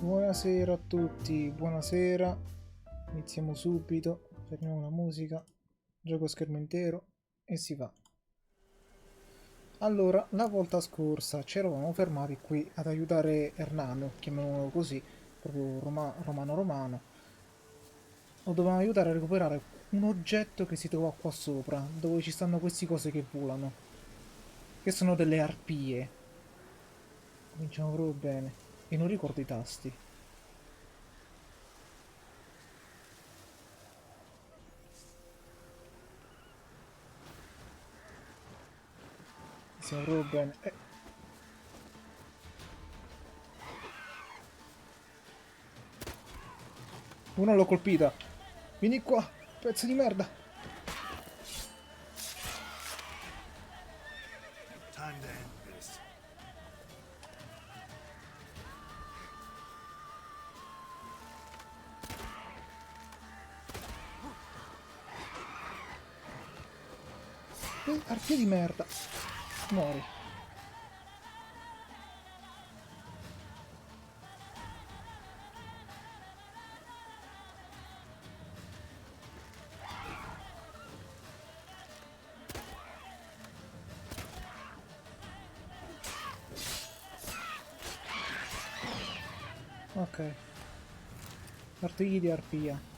Buonasera a tutti, buonasera. Iniziamo subito, fermiamo la musica, gioco a schermo intero e si va. Allora, la volta scorsa ci eravamo fermati qui ad aiutare Ernano, chiamiamolo così, proprio romano-romano. Lo dovevamo aiutare a recuperare un oggetto che si trova qua sopra, dove ci stanno queste cose che volano, che sono delle arpie. Cominciamo proprio bene. E non ricordo i tasti. Siamo proprio bene. Uno l'ho colpita. Vieni qua, pezzo di merda. Time to end this. Arpia di merda. Muori. Ok. Artigli di arpia.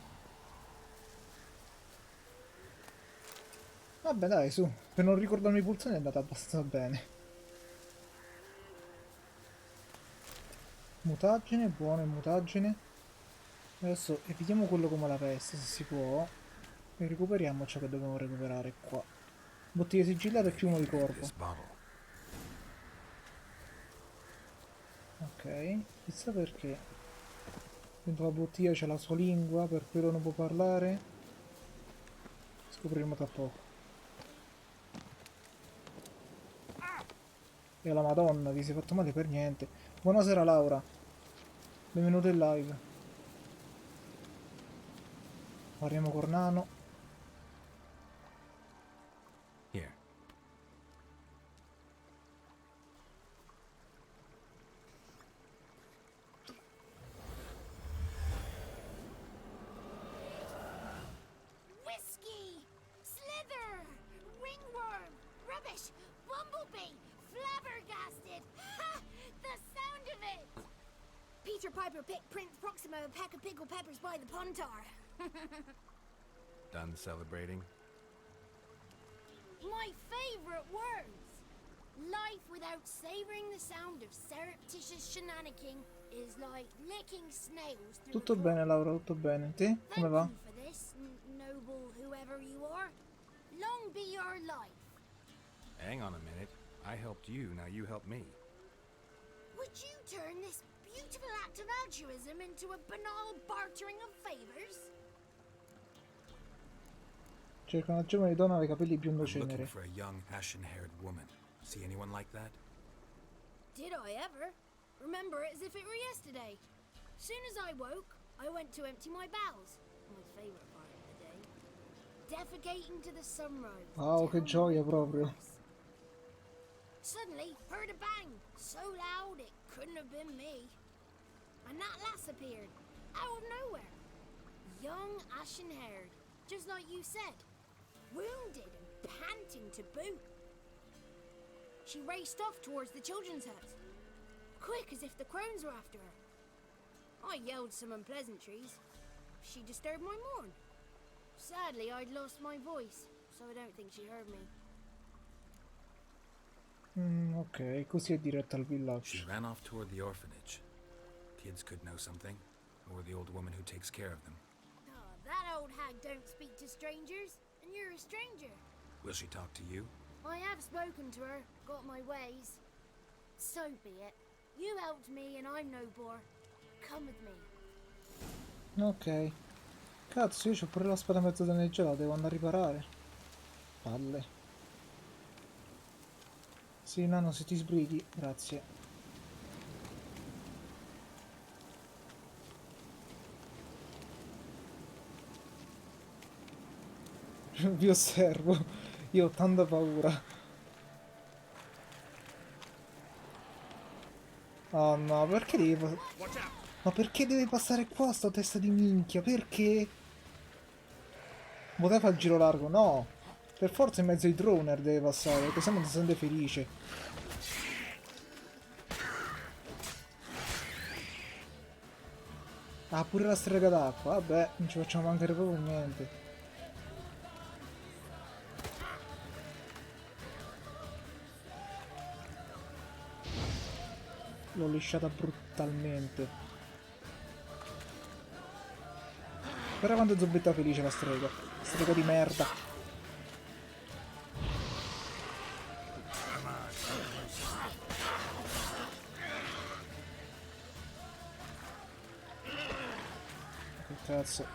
Vabbè dai, su. Per non ricordarmi i pulsani è andata abbastanza bene. Mutaggine, buone mutaggine. Adesso evitiamo quello come la peste, se si può. E recuperiamo ciò che dobbiamo recuperare qua. Bottiglie sigillate e piumo di corpo. Ok. Chissà perché. Dentro la bottiglia c'è la sua lingua, per quello non può parlare. Scopriremo tra poco. E la madonna, ti sei fatto male per niente. Buonasera Laura. Benvenuto in live. Parliamo con Nano. Here. Whiskey! Slither! Ringworm! Rubbish! Bumblebee! Flabbergasted! Ha! The sound of it! Peter Piper picked Prince Proximo a pack of pickled peppers by the Pontar. Done celebrating? My favorite words! Life without savoring the sound of surreptitious shenanigan is like licking snails through Tutto a bene door. Laura, tutto bene. Te? Come Thank va? you for this, noble whoever you are. Long be your life. Hang on a minute. I helped you, now you help me. Would you turn this beautiful act of altruism into a banal bartering of favors? Cerca una giovane donna dai capelli biondo I'm looking cenere. for a young, ashen-haired woman. See anyone like that? Did I ever? Remember it as if it were yesterday. Soon as I woke, I went to empty my bowels. My favorite part of the day. Defecating to the sunrise. Wow, che down gioia the proprio. course. Suddenly, heard a bang, so loud it couldn't have been me. And that lass appeared, out of nowhere. Young, ashen-haired, just like you said. Wounded and panting to boot. She raced off towards the children's hut, quick as if the crones were after her. I yelled some unpleasantries. She disturbed my morn. Sadly, I'd lost my voice, so I don't think she heard me. Ok, così è diretta al She villaggio. ran off toward the orphanage. Kids could know something. Or the old woman who takes care of them. Oh, that old hag don't speak to strangers, and you're a stranger. Will she talk to you? I have spoken to her, got my ways. So be it. You helped me, and I'm no bore. Come with me. Ok. Cazzo, io c'ho pure la spada mezza danneggiata, devo andare a riparare. Palle. Sì, Nano, se ti sbrighi, grazie. Vi osservo, io ho tanta paura. Oh no, perché devo... Watch out! Ma perché deve passare qua sto testa di minchia? Perché? Poteva fare il giro largo? No! Per forza in mezzo ai droner deve passare, perché sennò non si sente felice. Ah, pure la strega d'acqua. Vabbè, non ci facciamo mancare proprio niente. L'ho lisciata brutalmente. Guarda quanto è zobbetta felice la strega. Strega di merda. Che cazzo.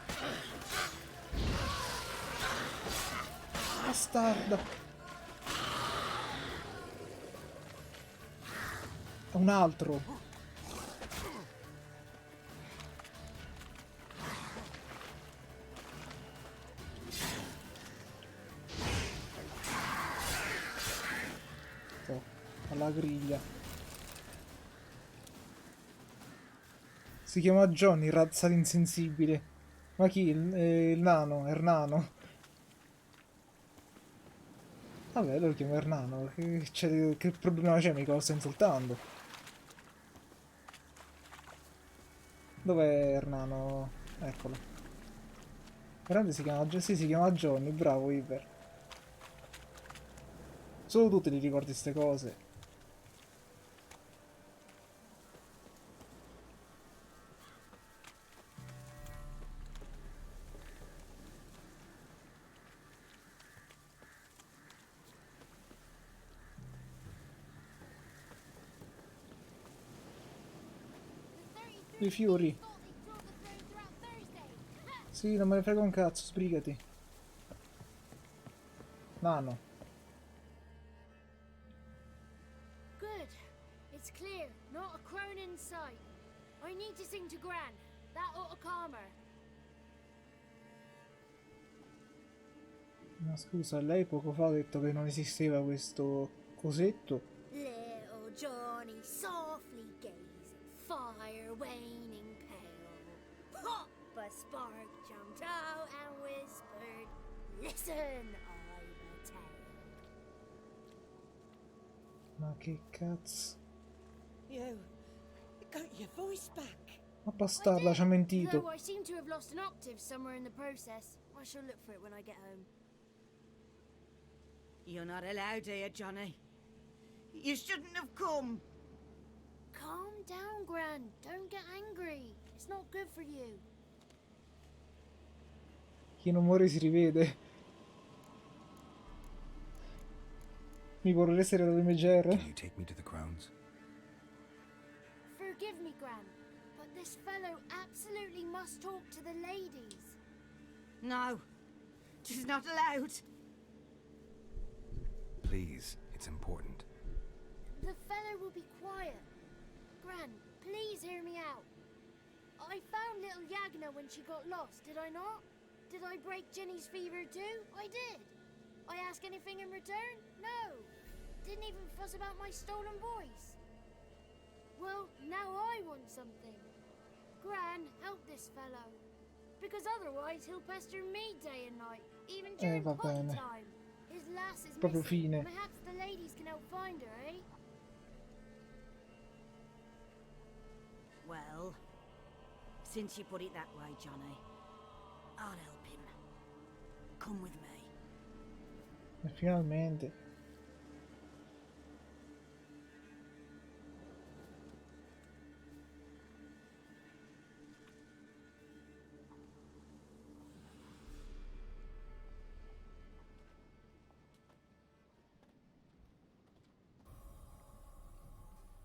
Bastarda. Un altro. Oh, alla griglia. Si chiama Johnny, razza di insensibile. Ma chi? Il nano, Ernano. Vabbè, lo chiamo Ernano. Che problema c'è? Mica lo sto insultando. Dov'è Ernano? Eccolo. Veramente si chiama, sì, si chiama Johnny, bravo Iver. Solo tu te li ricordi queste cose. The I fiori. 33 thought they tore the throne throughout Thursday. Ha! Sì, non me ne frega un cazzo, sbrigati. Nano. Good. It's clear. Not a crone in sight. I need to sing to Gran. That ought to calm her. Ma scusa, lei poco fa ha detto che non esisteva questo cosetto. Little Johnny softly gazing, fire waning pale. Pop! A spark jumped out and whispered, "Listen, I've a tale." Ma che cazzo? You got your voice back. Ma bastarda, ci ha mentito. Though I seem to have lost an octave somewhere in the process. I shall look for it when I get home. You're not allowed here, Johnny. You shouldn't have come. Calm down, Gran. Don't get angry. It's not good for you. Chi non muore si rivede. Mi vorreste la MGR? Can you take me to the crowns? Forgive me, Gran, but this fellow absolutely must talk to the ladies. No, she's not allowed. Please, it's important. The fellow will be quiet. Gran, please hear me out. I found little Yagna when she got lost, did I not? Did I break Jenny's fever too? I did. I ask anything in return? No. Didn't even fuss about my stolen voice. Well, now I want something. Gran, help this fellow. Because otherwise he'll pester me day and night, even during va potty bene. time. His lass is Proprio missing. fine. Perhaps the ladies can help find her, eh? Well, since you put it that way, Johnny, I'll help him. Come with me. E finalmente.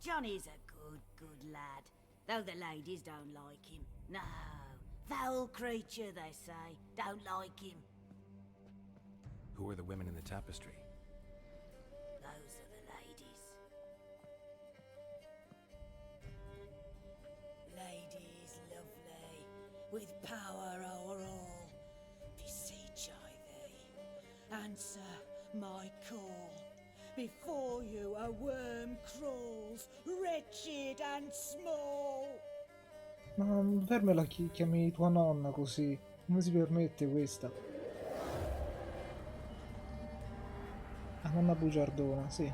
Johnny's a good lad, though the ladies don't like him. No, foul creature, they say. Don't like him. Who are the women in the tapestry? Those are the ladies. Ladies lovely, with power o'er all. Beseech I thee, answer my call. Before you a worm crawls, wretched and small. Ma fermela, chiami tua nonna così. Come si permette questa? La nonna bugiardona, sì.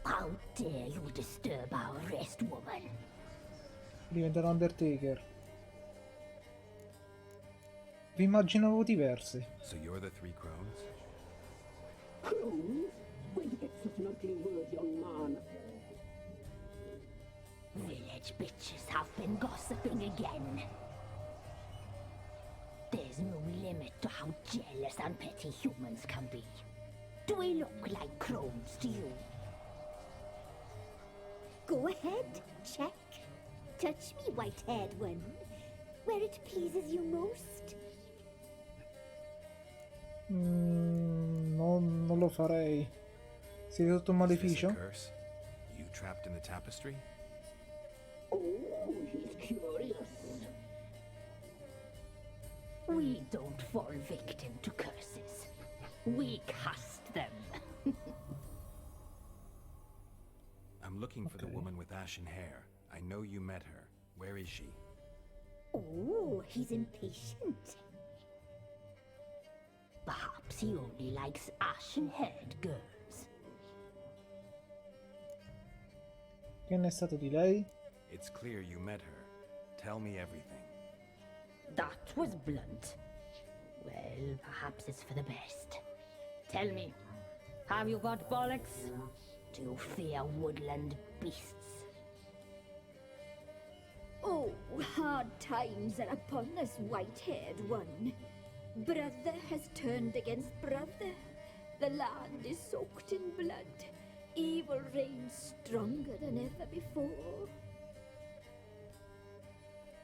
How dare you disturb our rest, woman? Diventerà Undertaker. Vi immaginavo diverse. So you're the three crones? Crones? Where'd you get such an ugly word, young man? Village bitches have been gossiping again. There's no limit to how jealous and petty humans can be. Do we look like crones to you? Go ahead, check. Touch me, white-haired one, where it pleases you most. Non lo farei. Siete sotto un Is this a maleficio? curse? You trapped in the tapestry? Oh, he's curious. We don't fall victim to curses. We cast them. I'm looking for the Okay. woman with ashen hair. I know you met her. Where is she? Oh, he's impatient. Perhaps he only likes ashen-haired girls. Che ne è stato di lei? It's clear you met her. Tell me everything. That was blunt. Well, perhaps it's for the best. Tell me, have you got bollocks? Do you fear woodland beasts? Oh, hard times are upon us, white-haired one. Brother has turned against brother. The land is soaked in blood. Evil reigns stronger than ever before.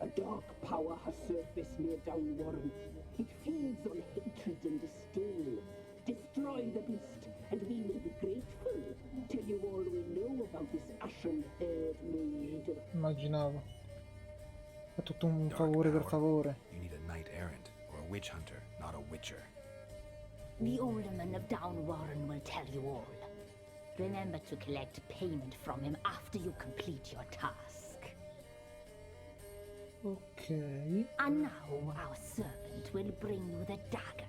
A dark power has surfaced near Down Warren. It feeds on hatred and disdain. Destroy the beast, and we may be grateful. Tell you all we know about this ashen-haired maid. Immaginavo. È tutto un Dark favore per power. favore. You need a knight errant or a witch hunter, not a witcher. The alderman of Down Warren will tell you all. Remember to collect payment from him after you complete your task. Ok. And now our servant will bring you the dagger.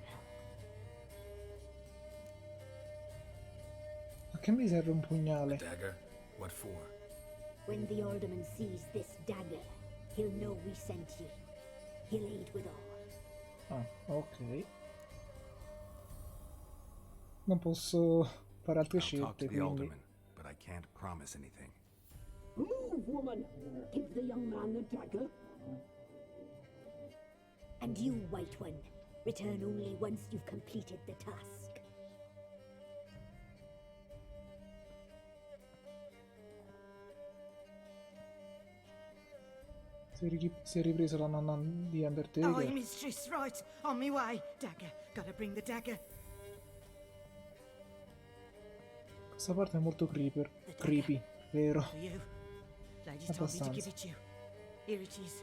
A che mi serve un A pugnale? dagger? What for? When the alderman sees this dagger, he'll know we sent you. He'll aid with all. Ah, ok. Non posso fare altre I'll talk to scelte, the quindi... alderman, but I can't promise anything. Move, woman! Give the young man the dagger. And you, White One, return only once you've completed the task. Si è ripresa la nonna di Aye, Undertaker. mistress, right. On me way. Dagger. Gotta bring the dagger. Questa parte è molto creepy, vero? For you. Lady told me to give it you. Here it is.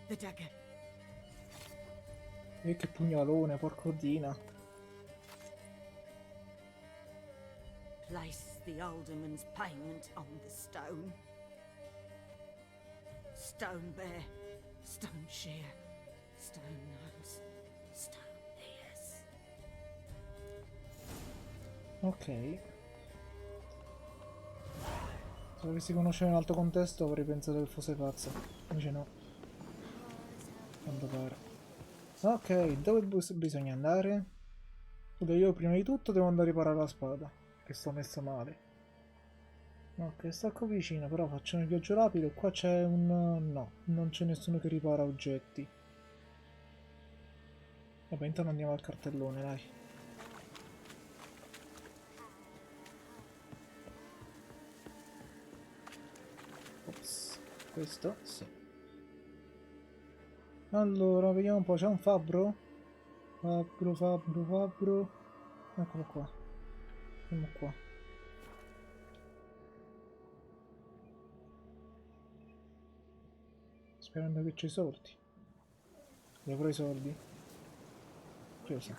The dagger. E che pugnalone, porcodina. Place the alderman's payment on the stone. Stone bear, stone shear, stone nose, stone ears. Ok. Se avessi conosciuto in altro contesto avrei pensato che fosse pazza. Invece no. Quanto pare. Ok, dove bisogna andare? Vabbè, io prima di tutto devo andare a riparare la spada, che sto messa male. Ok, sta qua vicino, però facciamo il viaggio rapido. Qua c'è un... no, non c'è nessuno che ripara oggetti. Vabbè, intanto andiamo al cartellone, dai. Ops, questo? Sì. Allora, vediamo un po', c'è un fabbro? Fabbro. Eccolo qua. Andiamo qua. Sperando che c'è i soldi. Io avrò i soldi. Cosa?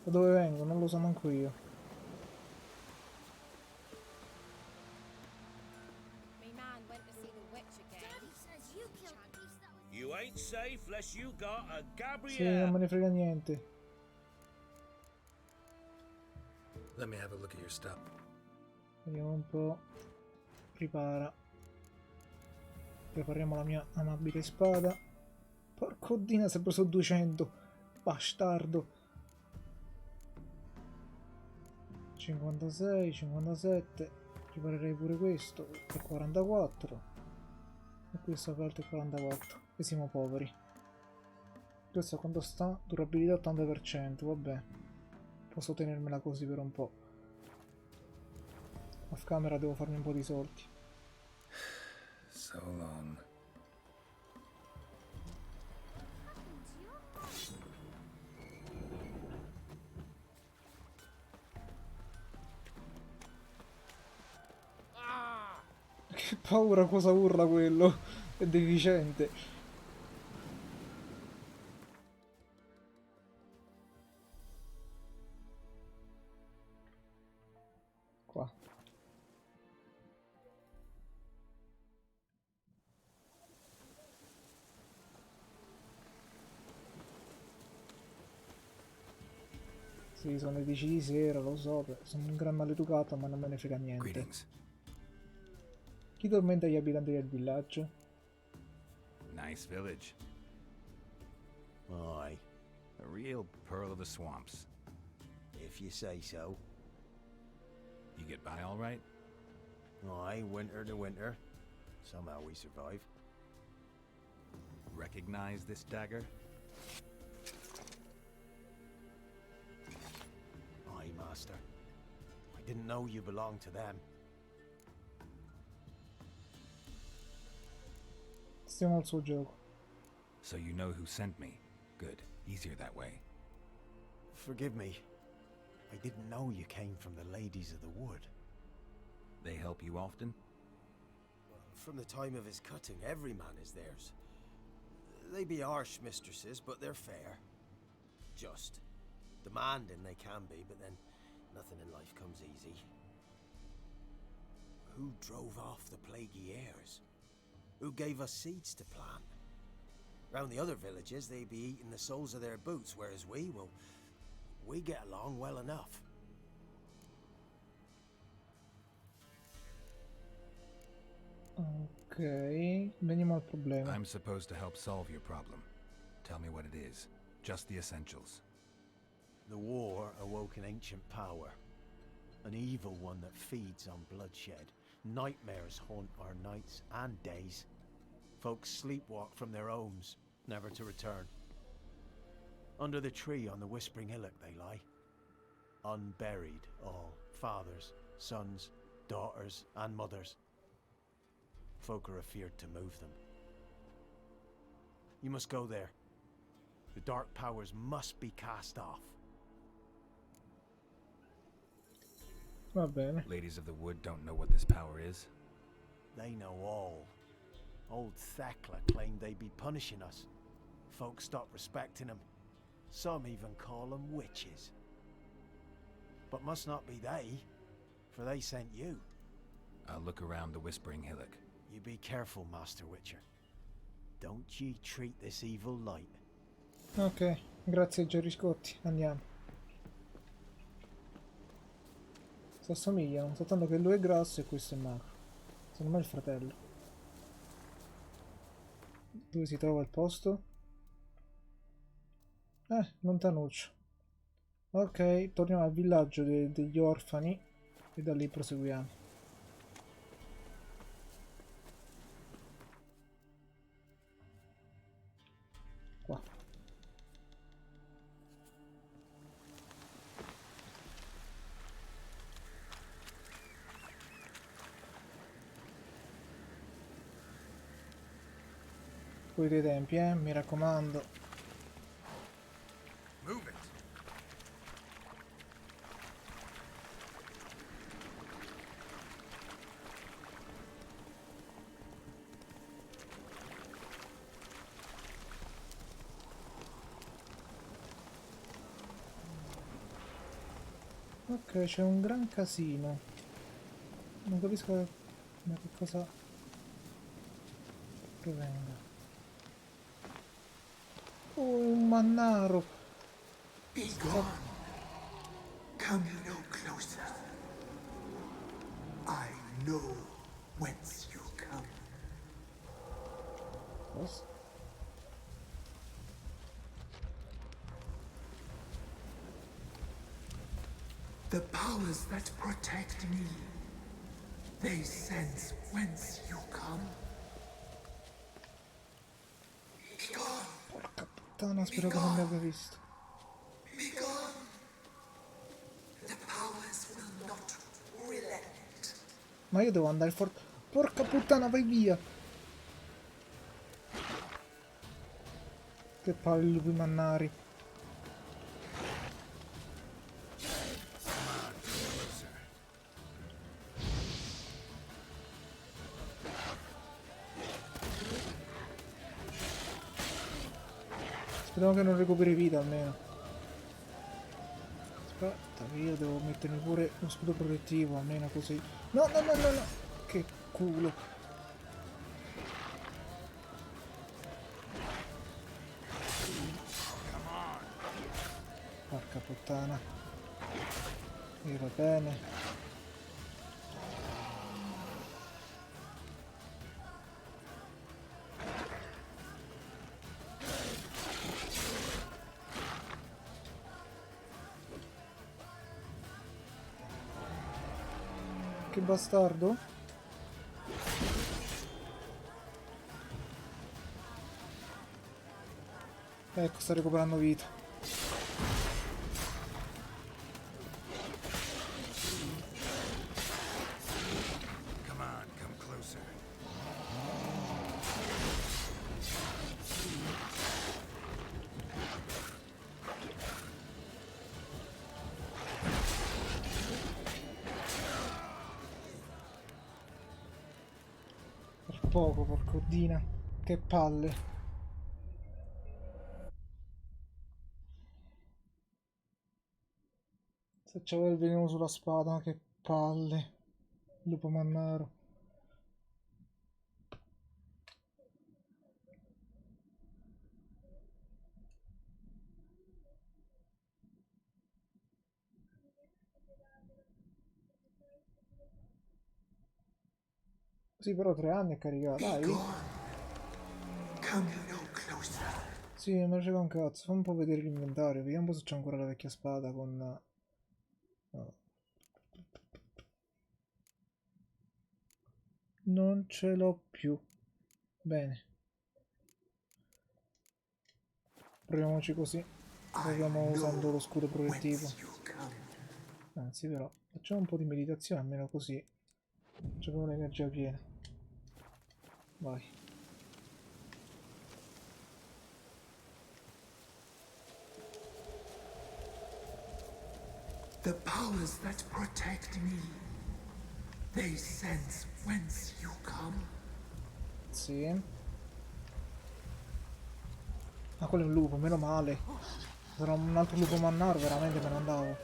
Da dove vengo? Non lo so manco io. ain't safe unless you got a Sì, non me Gabrielle. ne frega niente. Let me have a look at your stuff. Vediamo un po'. Prepara. Prepariamo la mia amabile spada. Porco dina, si è preso 200. Bastardo. 56, 57. Preparerei pure questo. È 44. E questo che altro è 44. E siamo poveri. Questo quando sta? Durabilità 80%. Vabbè. Posso tenermela così per un po'. Off camera devo farmi un po' di soldi. So long. Che paura, cosa urla quello? È deficiente. Qua. Sì, sono le 10 di sera, lo so, sono un gran maleducato, ma non me ne frega niente. Greetings. Chi tormenta gli abitanti del villaggio? Nice village. Aye, A real pearl of the swamps. if you say so. You get by all right? Aye, winter to winter. Somehow we survive. Recognize this dagger? Aye, master. I didn't know you belonged to them. Stiamo al suo gioco. So you know who sent me. Good. Easier that way. Forgive me. I didn't know you came from the Ladies of the Wood. They help you often? From the time of his cutting, every man is theirs. They be harsh mistresses, but they're fair. Just. Demanding they can be, but then nothing in life comes easy. Who drove off the plaguey heirs? Who gave us seeds to plant? Round the other villages, they be eating the soles of their boots, whereas we, well, we get along well enough. Ok, veniamo al problema. I'm supposed to help solve your problem. Tell me what it is. Just the essentials. The war awoke an ancient power. An evil one that feeds on bloodshed. Nightmares haunt our nights and days. Folks sleepwalk from their homes, never to return. Under the tree on the Whispering Hillock they lie. Unburied all, fathers, sons, daughters, and mothers. Folk are afeard to move them. You must go there. The dark powers must be cast off. Va bene. Ladies of the Wood don't know what this power is. They know all. Old Thekla claimed they'd be punishing us. Folk stopped respecting them. Some even call them witches. But must not be they, for they sent you. I'll look around the Whispering Hillock. You be careful, Master Witcher. Don't ye treat this evil light. Ok, grazie Jerry Scotti, andiamo. Si assomigliano, soltanto che lui è grasso e questo è magro. Secondo me è il fratello. Dove si trova il posto? Lontanuccio. Ok, torniamo al villaggio degli orfani e da lì proseguiamo. Qua. Pulite i tempi, mi raccomando. Move it! Ok, c'è un gran casino. Non capisco da che cosa provenga. Oh, un mannaro. Be gone. Come no closer. I know whence you come. Cosa? The powers that protect me, they sense whence you come. Be gone. Porca puttana, spero che non mi abbia visto. Be gone. The powers will not relent. Ma io devo andare forte. Porca puttana, vai via! Che palle i lupi mannari. Speriamo che non recuperi vita almeno. Aspetta, che io devo mettermi pure uno scudo protettivo, almeno così. No, no, no, no, no! Che culo! Porca puttana. E va bene. Che bastardo. Ecco, sta recuperando vita. Come on, come closer. Per poco, porcordina. Che palle. Se c'aveva il veleno sulla spada, che palle. Lupo mannaro. Sì, però 3 anni è caricata, Be dai. gone. Come no closer. Sì, non me ne frega un cazzo. Fa un po' vedere l'inventario. Vediamo un po' se c'è ancora la vecchia spada con... no. Non ce l'ho più. Bene. Proviamoci così. Proviamo usando lo scudo protettivo. Whence you come. Anzi, però, facciamo un po' di meditazione, almeno così. Abbiamo l'energia piena. Vai. The powers that protect me, they sense whence you come. Sì. Ah, quello è un lupo, meno male. Se era un altro lupo mannaro, veramente me ne andavo.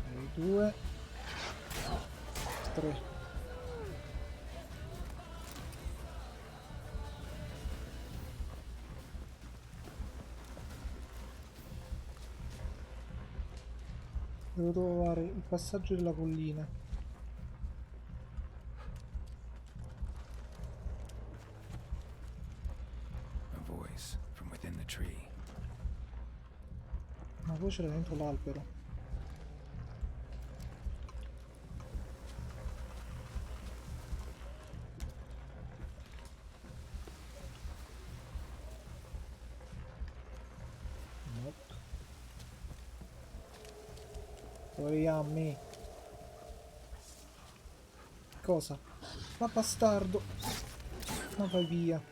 Ok, 2. 3. Devo trovare il passaggio della collina. A voice from within the tree. Una voce era dentro l'albero. Nope. Proviamo. Cosa? Ma bastardo! Ma vai via!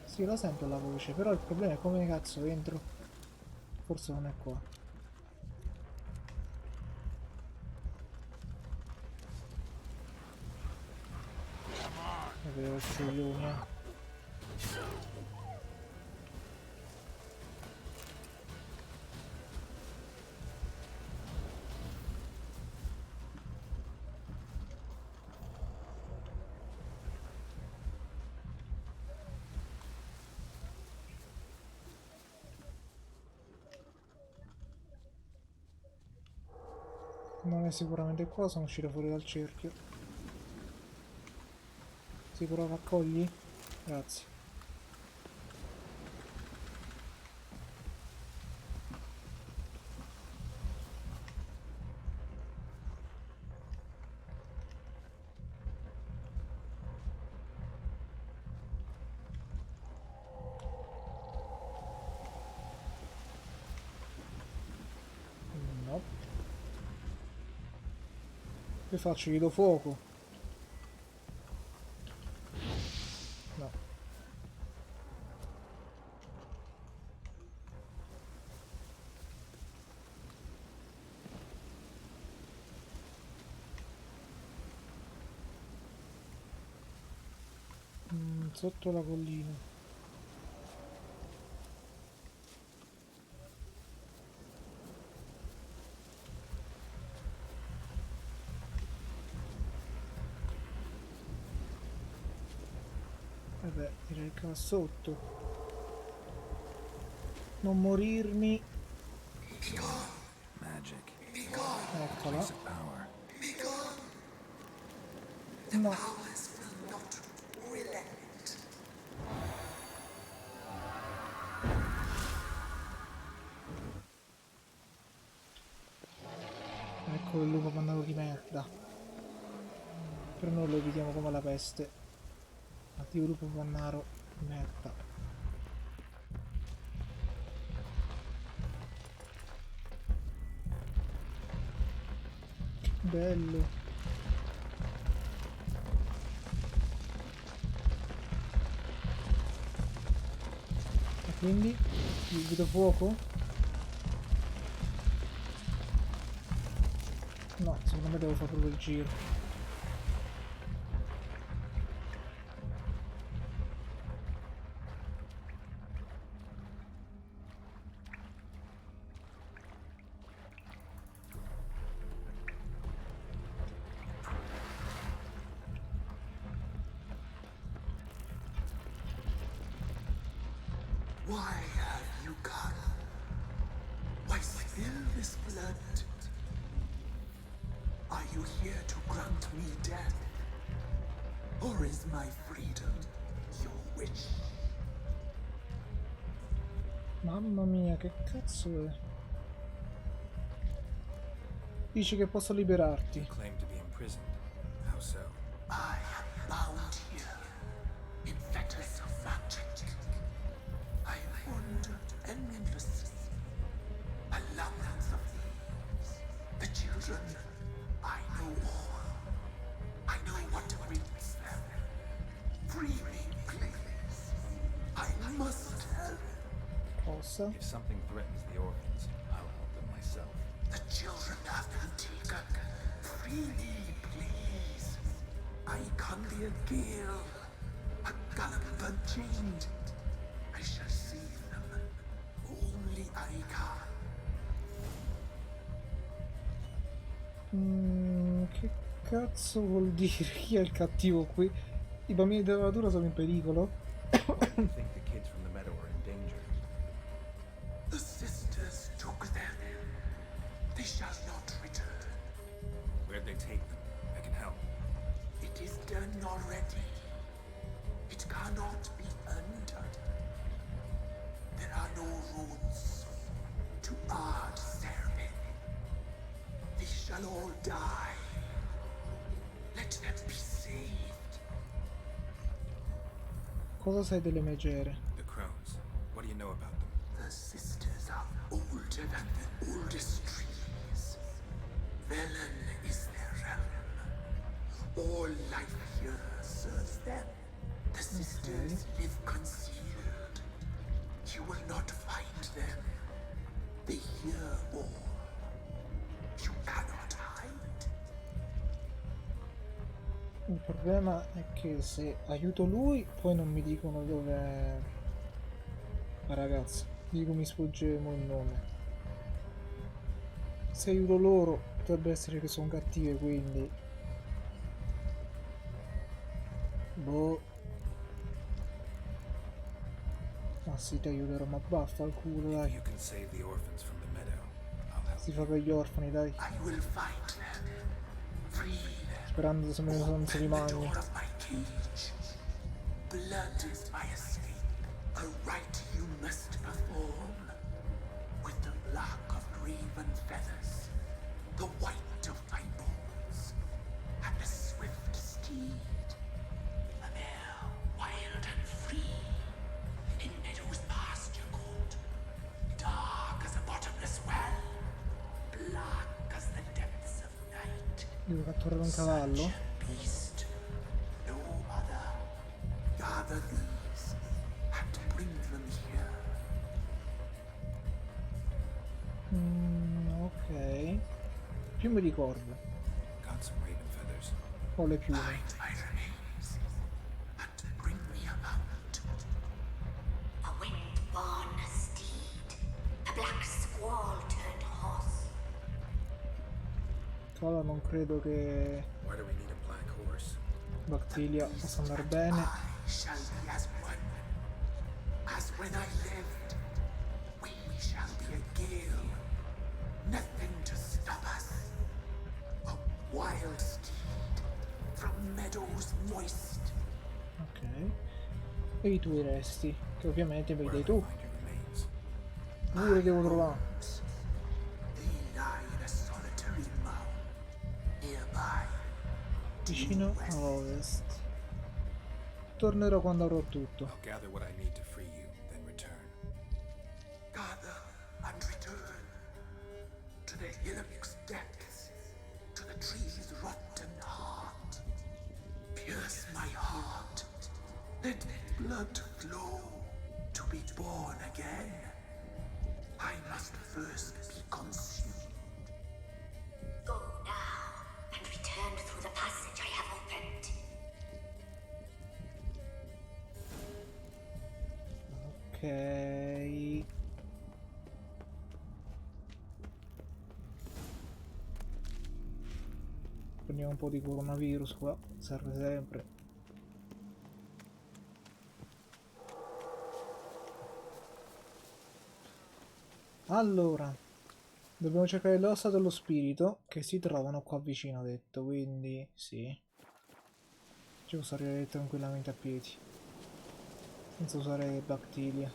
Sì, la sento la voce, però il problema è come cazzo entro. Forse non è qua. Avevo il coglione. Non è sicuramente qua, sono uscito fuori dal cerchio. Sicuro raccogli? Grazie. No. Che faccio? Gli do fuoco? No. Sotto la collina. Vabbè, direi che va sotto. Non morirmi. Magic. Eccola. Place of power. No. Powers will not relent. Ecco il lupo pannato di merda. Però noi lo evitiamo come la peste. Addio lupo pannaro di merda. Che bello. E quindi? Gli vedo fuoco? No, secondo me devo fare proprio il giro. Why have you come? Why spill this blood? Are you here to grant me death? Or is my freedom your wish? Mamma mia, che cazzo è? Dici che posso liberarti. You claim to be imprisoned. How so? I am bound here in fetters of magic. I wandered endless, a labyrinth of thieves. The children, I know all. I know what awaits them. Free me, please. I must help. Cosa? If something threatens the orphans, I'll help them myself. The children have been taken. Free me, please. I can be a gale, a gallop unchained. I shall save them. Only I can. Che cazzo vuol dire? Chi è il cattivo qui? I bambini della natura sono in pericolo? Why do you think the kids from the meadow are in danger? The sisters took them. They shall not return. Where'd they take them? I can help. It is done already. It cannot be undone. There are no roads to Ard Serpent. They shall all die. Let them be saved. Cosa sai delle megere? The crones. What do you know about them? The sisters are older than the oldest trees. Velen is their realm. All life here serves them. The sisters live concealed. You will not find them. They hear all. You cannot hide. Il problema è che se aiuto lui, poi non mi dicono dov'è la ragazza. Dico mi sfugge mo il nome. Se aiuto loro, potrebbe essere che sono cattive, quindi... Boh. Ma sì, ti aiuterò, ma baffa al culo, If dai. you can save the orphans from the meadow, I'll help. Si fa per gli orfani, dai. I will find them. Free them. Sperando se me ne sono Open the rimani. door of my cage. Blood is my escape. A rite you must perform. With the black of raven feathers, the white of my bones, and the swift steed. A mare, wild and free, in meadows pasture cold, dark as a bottomless well, black as the depths of night. Devo catturare un cavallo? Such a beast, no other. Gather these and bring them here. Ok. Piume di corvo. Got some raven feathers. Ho le piume. Find my remains and bring me a mount. A wind-born steed. A black squall turned horse. Cavallo non credo che Why do we need a black horse? Bactilia possa andare bene. I shall be as one, as when I lived. We shall be a gale. Nothing to stop us. A wild steed from meadows moist. Ok. E i tuoi resti, che ovviamente mi dai tu. Find your remains. Pure devo trovare. They lie in a solitary mound nearby. Vicino a ovest. Tornerò quando avrò tutto. I'll gather what I need to free you, then return. Gather and return to the hillock's depths, to the tree's rotten heart. Pierce my heart, let blood flow to be born again. I must first be consumed. Go now and return through the passage I have opened. Ok. Prendiamo un po' di coronavirus qua, serve sempre. Allora, dobbiamo cercare le ossa dello spirito che si trovano qua vicino, ho detto, quindi sì. Ci posso arrivare tranquillamente a piedi, senza usare Bactilia.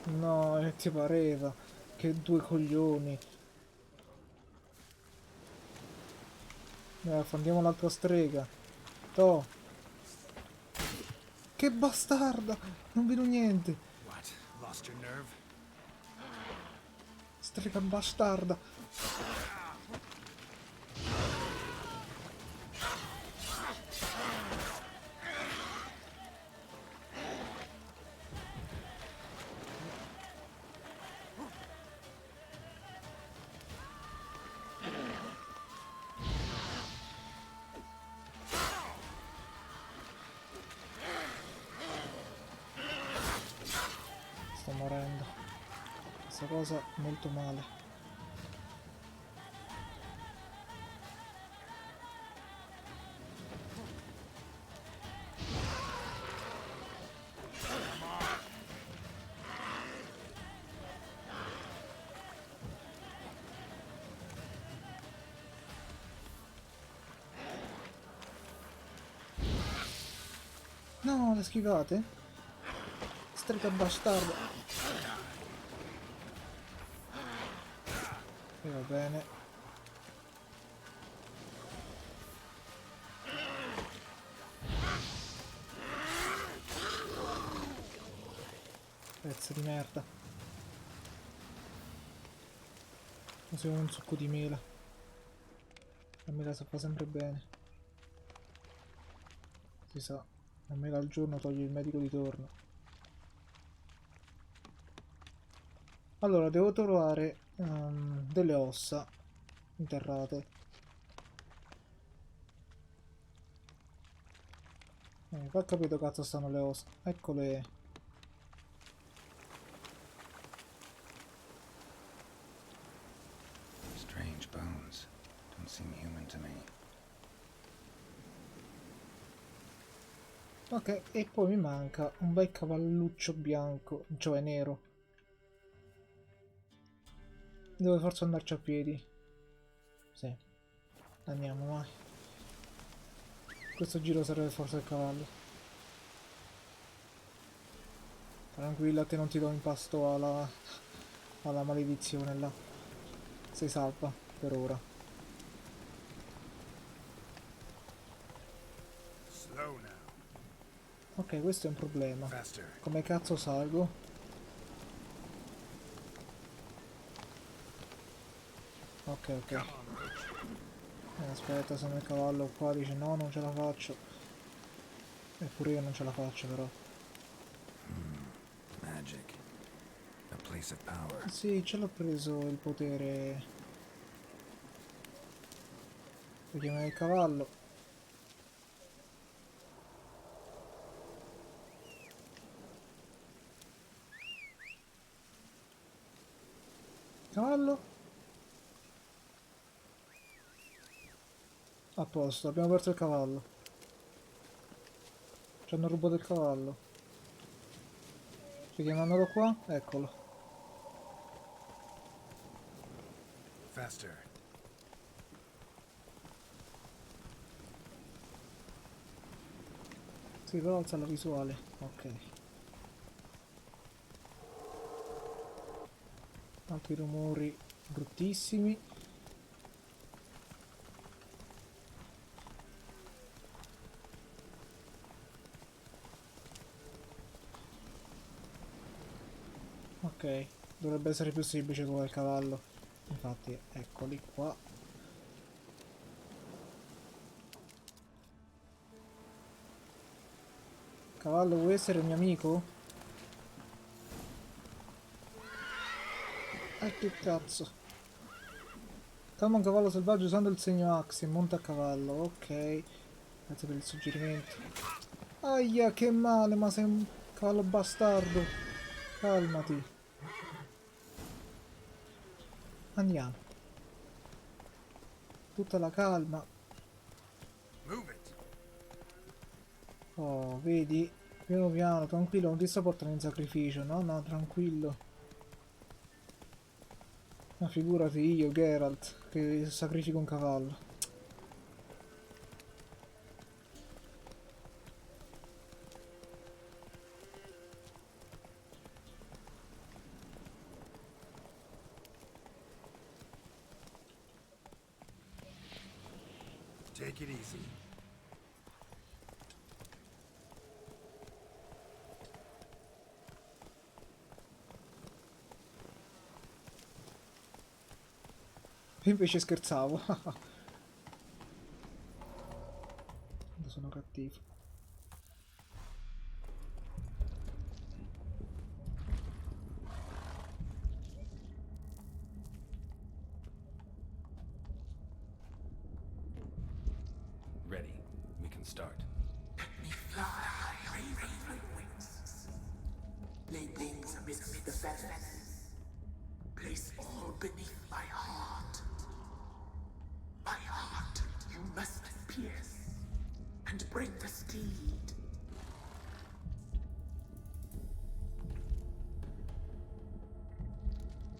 No, ti pareva? Che due coglioni. Affondiamo l'altra strega. Toh. Che bastarda! Non vedo niente. What? Lost your nerve? Strega bastarda. Sto morendo. Questa cosa molto male. No, le schivate? Strega bastarda. E va bene. Pezzo di merda. Usiamo un succo di mela. La mela si fa sempre bene. Si sa, una mela al giorno toglie il medico di torno. Allora, devo trovare delle ossa interrate. Qua capito cazzo stanno le ossa. Eccole. Strange bones. Don't seem human to me. Ok, e poi mi manca un bel cavalluccio bianco, cioè nero. Devo forse andarci a piedi. Sì, andiamo, vai. Questo giro serve forse il cavallo. Tranquilla, te non ti do impasto alla maledizione là. Sei salva, per ora. Slow now. Ok, questo è un problema. Faster. Come cazzo salgo? Ok, ok. Aspetta, sono il cavallo qua, dice no, non ce la faccio. Eppure io non ce la faccio però. Magic. A place of power. Sì, ce l'ho preso il potere. Vediamo il cavallo. Cavallo? A posto, abbiamo perso il cavallo. Ci hanno rubato il cavallo. Richiamandolo qua? Eccolo. Faster. Sì, però alza la visuale. Ok. Altri rumori bruttissimi. Ok, dovrebbe essere più semplice con il cavallo. Infatti, eccoli qua. Cavallo, vuoi essere un mio amico? Che cazzo. Calma un cavallo selvaggio usando il segno Axe e monta a cavallo. Ok. Grazie per il suggerimento. Aia, che male, ma sei un cavallo bastardo. Calmati. Andiamo. Tutta la calma. Move it. Oh, vedi? Piano piano, tranquillo, non ti sto portando in sacrificio. No, no, tranquillo. Ma figurati io, Geralt, che sacrifico un cavallo. Take it easy. Invece scherzavo. Sono cattivo. Ready. We can start. Fly, raven wings. Lay wings amidst the feathers. Place all beneath my heart. My heart you must pierce, and bring the steed.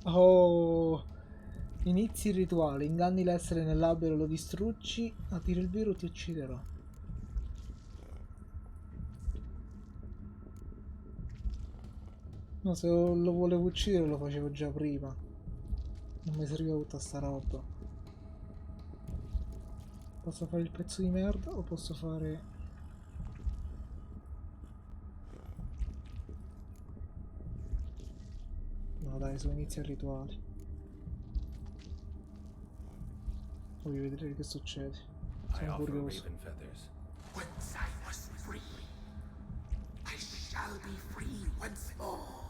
Oh, inizi il rituale, inganni l'essere nell'albero, lo distruggi, a dire il vero ti ucciderò. No, se lo volevo uccidere lo facevo già prima. Non mi serviva tutta sta roba. Posso fare il pezzo di merda o posso fare... No dai, su inizia il rituale. Voglio vedere che succede. I Sono offer curioso. raven feathers. Once I was free, I shall be free once more.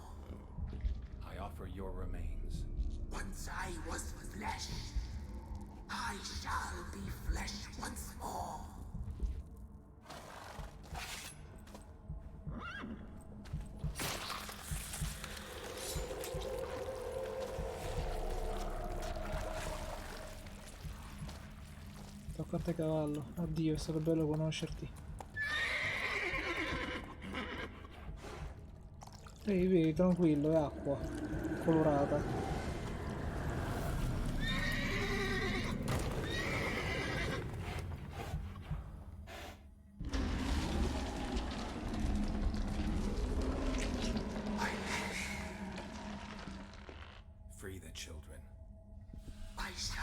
I offer your remains. Once I was flesh, I shall be flesh once more. Tocca a te cavallo. Oddio, è stato bello conoscerti. Ehi, vedi, tranquillo, è acqua colorata. Free the children. Aisha,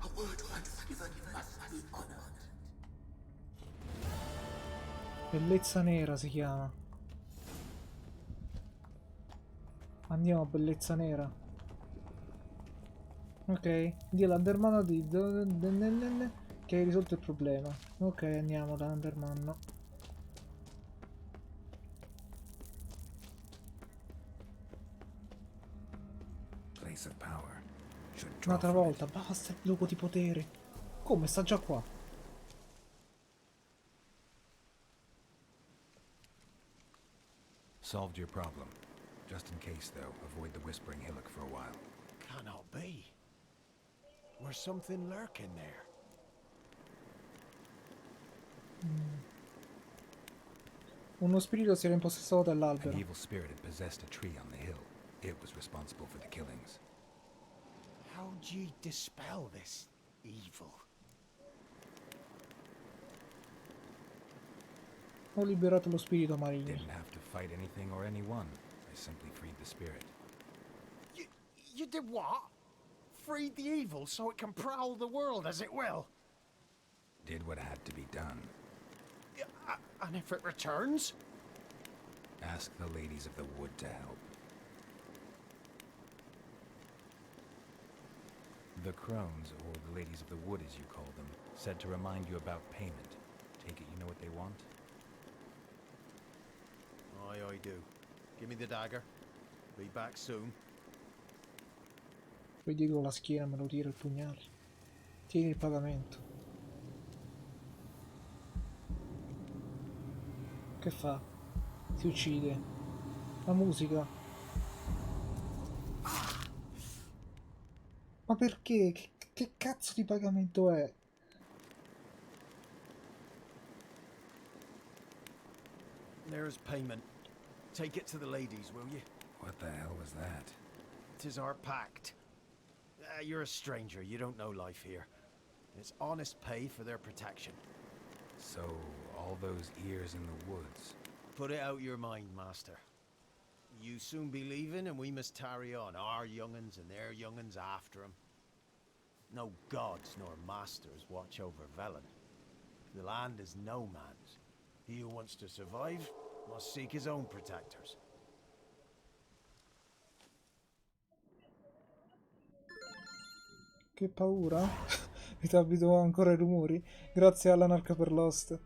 a word once given must be honored. Bellezza nera si chiama. Andiamo a bellezza nera. Ok, di l'Underman che hai risolto il problema. Ok, andiamo da Underman. Place of power. Should draw Un'altra from volta, it. basta il gioco di potere. Come, sta già qua? Solved your problem. Just in case, though, avoid the Whispering Hillock for a while. Cannot be. There's something lurking there. Uno spirito si era impossessato An dell'albero. evil spirit had possessed a tree on the hill. It was responsible for the killings. How'd ye dispel this evil? Ho liberato lo spirito marino. Didn't have to fight anything or anyone. I simply freed the spirit. You did what? Freed the evil so it can prowl the world as it will? Did what had to be done. And if it returns? Ask the ladies of the wood to help. The crones, or the ladies of the wood as you call them, said to remind you about payment. Take it you know what they want? Aye, I do. Give me the dagger. Be back soon. Poi dietro la schiena me lo tira il pugnale. Tieni il pagamento. Che fa? Si uccide. La musica. Ma perché? Che cazzo di pagamento è? There's payment. Take it to the ladies, will you? What the hell was that? 'Tis our pact. You're a stranger. You don't know life here. It's honest pay for their protection. So, all those ears in the woods. Put it out your mind, master. You soon be leaving, and we must tarry on, our young'uns and their young'uns after 'em. No gods nor masters watch over Velen. The land is no man's. He who wants to survive must seek his own protectors. Che paura. Mi abito ancora ai rumori. Grazie all'anarca per l'host.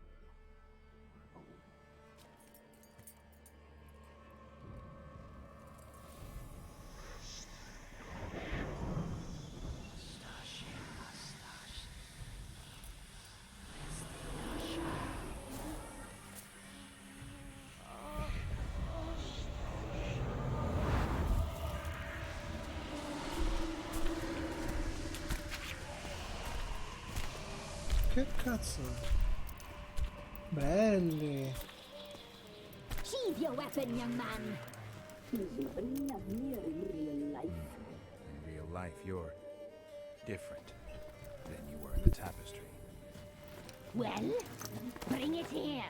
Che cazzo? Belli. Sheathe your weapon, young man. He's even lovelier in real life. In real life, you're different than you were in the tapestry. Well, bring it here.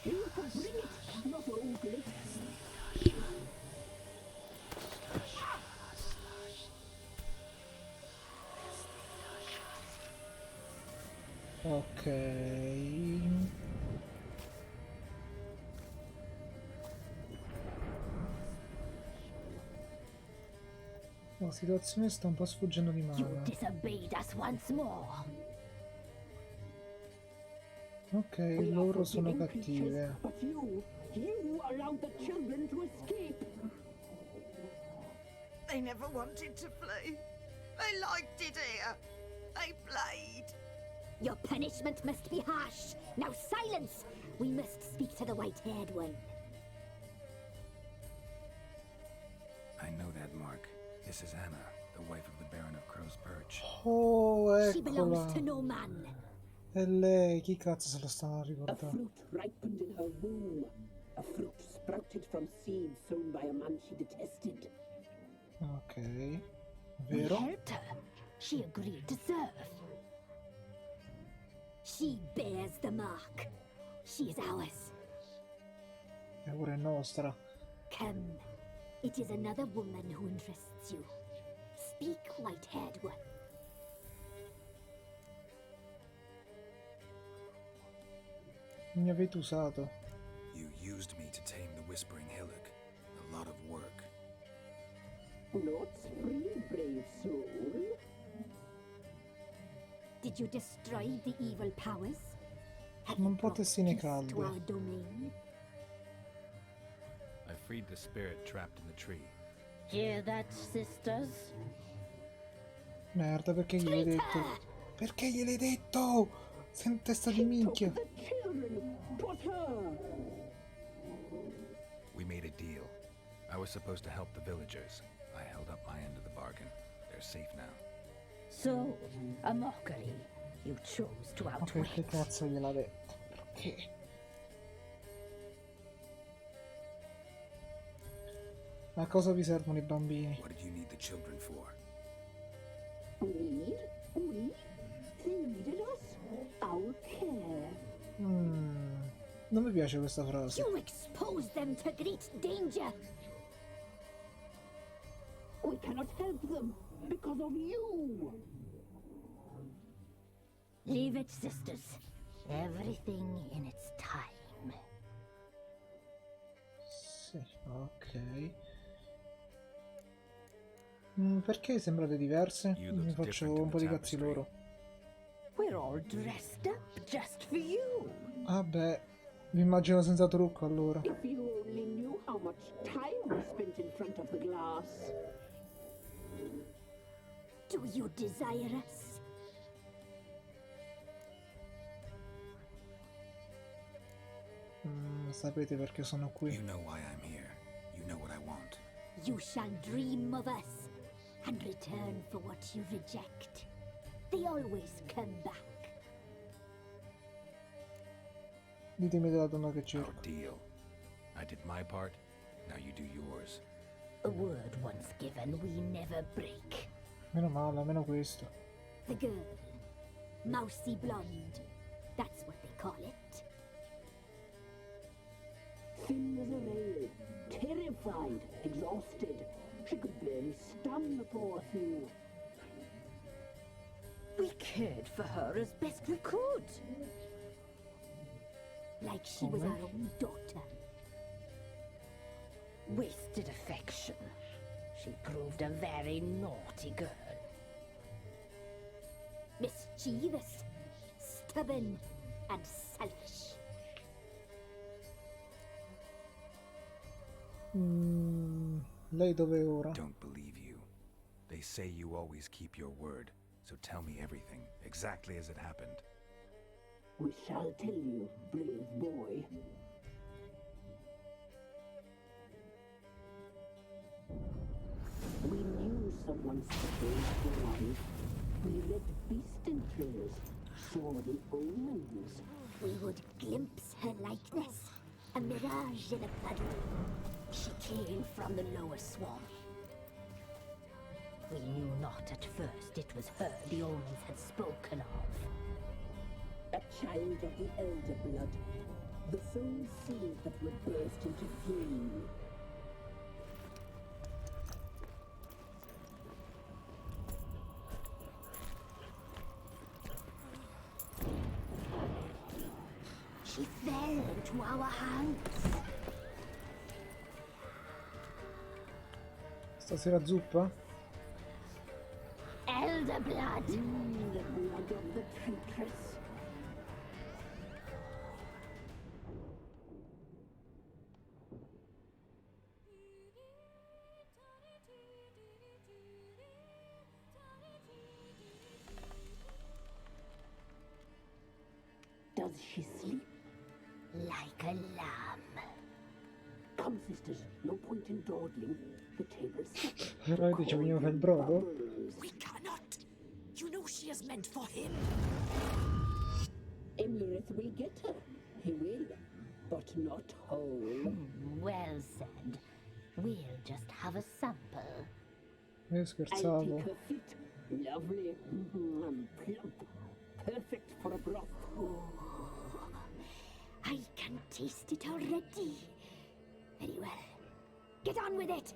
You can bring it, not ugly. Ok. La situazione sta un po' sfuggendo di You mano. disobeyed us once more. Ok, We are loro sono forgiving cattive. creatures, but you allowed the children to escape. They never wanted to flee. They liked it here. They played. Your punishment must be harsh. Now silence! We must speak to the white-haired one. This is Anna, the wife of the Baron of Crow's Perch. Oh, She belongs eccola. to no man. È lei, chi cazzo se lo stava A ricordando? fruit ripened in her womb. A fruit sprouted from seeds sown by a man she detested. Ok, We vero? helped her. She agreed to serve. She bears the mark. She is ours. È pure nostra. Come. It is another woman who interests you. Speak, white-haired one. Mi avete usato. You used me to tame the Whispering Hillock. A lot of work. Knots free, brave soul. Did you destroy the evil powers? Have Non you brought potessine peace to calde. our domain? I freed the spirit trapped in the tree. Hear that, sisters? Merda, perché gliel'hai detto? Perché gliel'hai detto? Sei in testa di minchia. The children. 'Twas her. We made a deal. I was supposed to help the villagers. I held up my end of the bargain. They're safe now. So, a mockery. You chose to Ma outwit. perché cazzo gliel'ha detto? Perché? A cosa vi servono i bambini? What did you need the children for? Need? We? They needed us? Our care. Non mi piace questa frase. You exposed them to great danger. We cannot help them because of you. Leave it, sisters. Everything in its time. Sì, ok. Perché sembrate diverse? You Mi looked faccio different in un po' the di cazzi tapestry. loro. We're all dressed up just for you. Vabbè, vi immagino senza trucco allora. If you only knew how much time we spent in front of the glass. Do you desire us? Sapete perché sono qui. You know why I'm here. You know what I want. You shall dream of us and return for what you reject. They always come back. Ditemi della donna che Our cerco. deal. I did my part. Now you do yours. A word once given, we never break. Meno male, almeno questo. The girl. Mousy blonde. That's what they call it. Thin as a rail, terrified, exhausted. She could barely stand, the poor thing. We cared for her as best we could. Like she was our own daughter. Wasted affection. She proved a very naughty girl. Mischievous, stubborn, and selfish. Lei dove è ora? Don't believe you. They say you always keep your word. So tell me everything, exactly as it happened. We shall tell you, brave boy. We knew someone supposed to arrive. We read beast entrails, saw the omens. We would glimpse her likeness, a mirage in a puddle. She came from the lower swamp. We knew not at first it was her the omens had spoken of. A child of the elder blood. The sole seed that would burst into flame. She fell into our hands. Stasera zuppa? Elder blood. The blood of the traitress. Does she sleep? Like a lamb. Come on, sisters. No point in dawdling. The table's set. Veramente ci vogliamo fare il brodo? We cannot. You know she is meant for him. Imlerith will get her. He will. But not whole. Well said. We'll just have a sample. Io I'll scherzavo. take her feet. Lovely. Plump. Perfect for a broth. I can taste it already. Very well. Get on with it.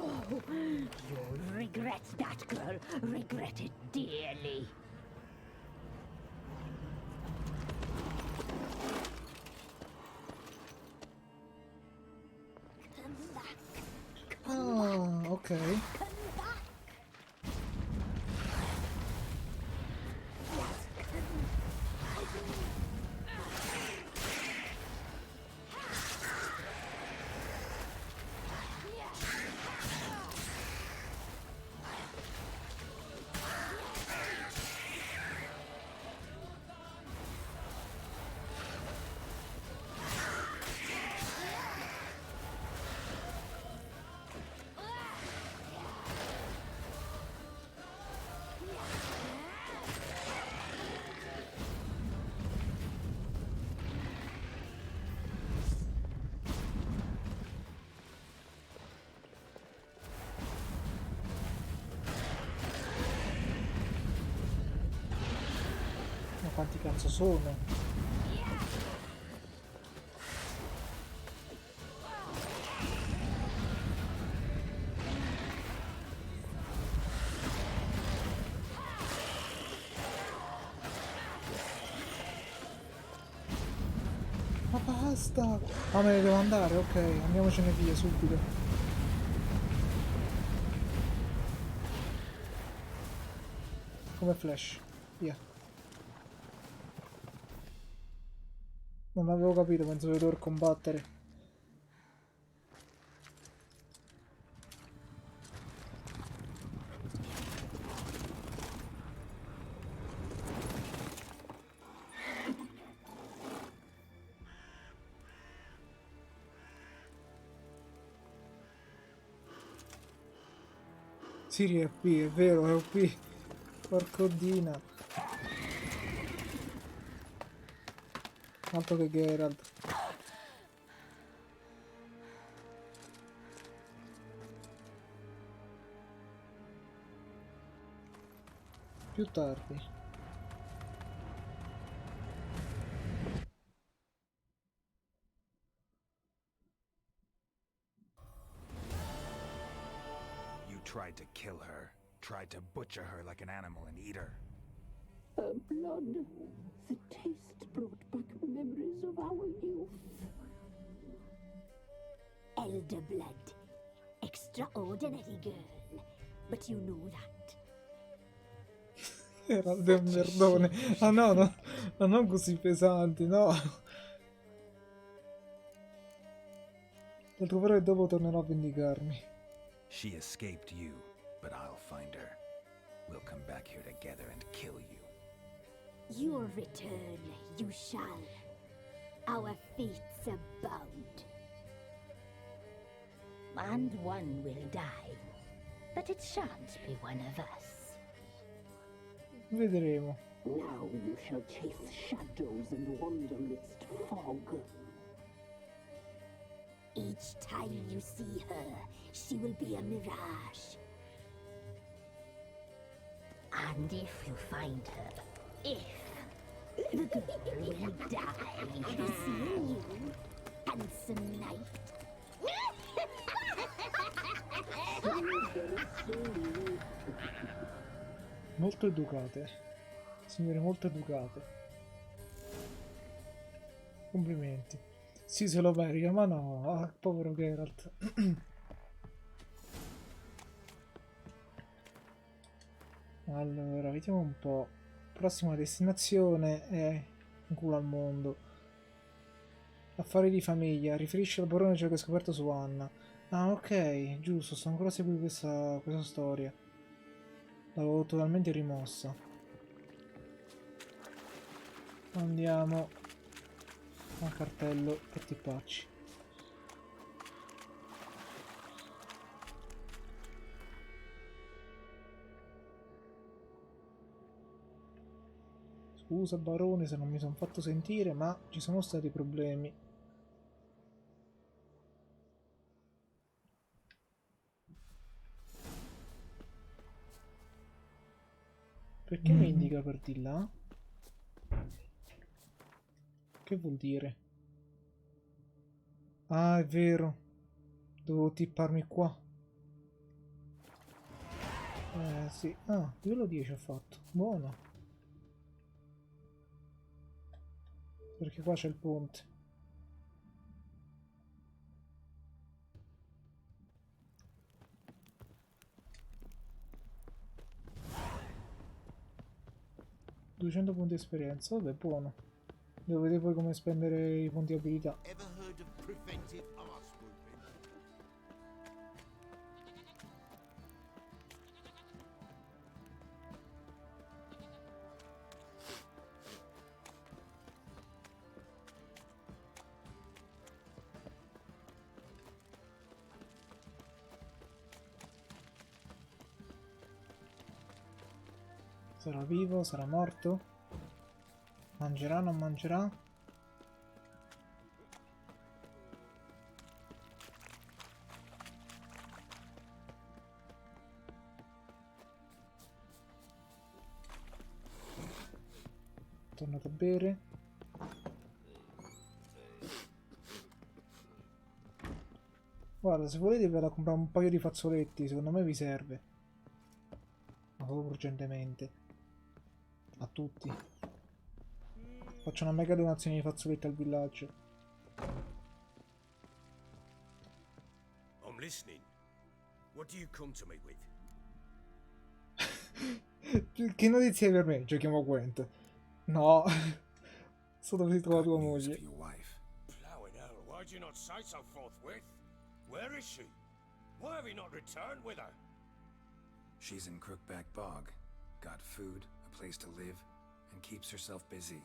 Oh, you'll regret that, girl. Regret it dearly. Come back. Ah, ok. Come back. Ma quanti cazzo sono? Ma basta! Ah, me ne devo andare, ok, andiamocene via subito. Come flash, via. Non avevo capito, pensavo di dover combattere. Siri è qui, è vero, è qui. Porcodina. Altro che Geralt. Più tardi. You tried to kill her. Tried to butcher her like an animal and eat her. Her blood. The taste brought back memories of our youth. Elder blood. Extraordinary girl. But you know that. Geralt è un merdone. Ah no, no, ma non così pesante, no. Tanto però e dopo tornerò a vendicarmi. She escaped you, but I'll find her. We'll come back here together and kill you. You'll return, you shall. Our fates are bound. And one will die. But it shan't be one of us. Vedremo. Now you shall chase shadows and wander midst fog. Each time you see her, she will be a mirage. And if you find her, the girl will die. Be seeing you, handsome knight. Molto educate. Signore molto educate. Complimenti. Sì, se lo merita, ma no. Ah, povero Geralt. Allora, vediamo un po'. Prossima destinazione è un culo al mondo. Affari di famiglia. Riferisce al barone ciò che ha scoperto su Anna. Ah, ok, giusto, sto ancora seguendo questa storia. L'avevo totalmente rimossa. Andiamo al cartello per tipparci. Scusa barone se non mi sono fatto sentire, ma ci sono stati problemi. Perché mi indica per di là? Che vuol dire? Ah, è vero. Devo tipparmi qua. Sì. Ah, livello 10 ho fatto. Buono. Perché qua c'è il ponte. $200 punti esperienza. Vabbè, buono. Devo vedere poi come spendere i punti abilità. Ever heard of preventive arse whooping? Sarà vivo? Sarà morto? Mangerà? Non mangerà? Tornato a bere. Guarda, se volete vado a comprare un paio di fazzoletti, secondo me vi serve. Ma proprio urgentemente. A tutti. Faccio una mega donazione di fazzoletti al villaggio. I'm listening. What do you come to me with? Che notizie hai per me? Giochiamo a Gwent. No. So dove si trova tua moglie. Plowing hell, why'd you not say so forthwith? Where is she? Why have you not returned with her? She's in Crookback Bog. Got food, a place to live, and keeps herself busy.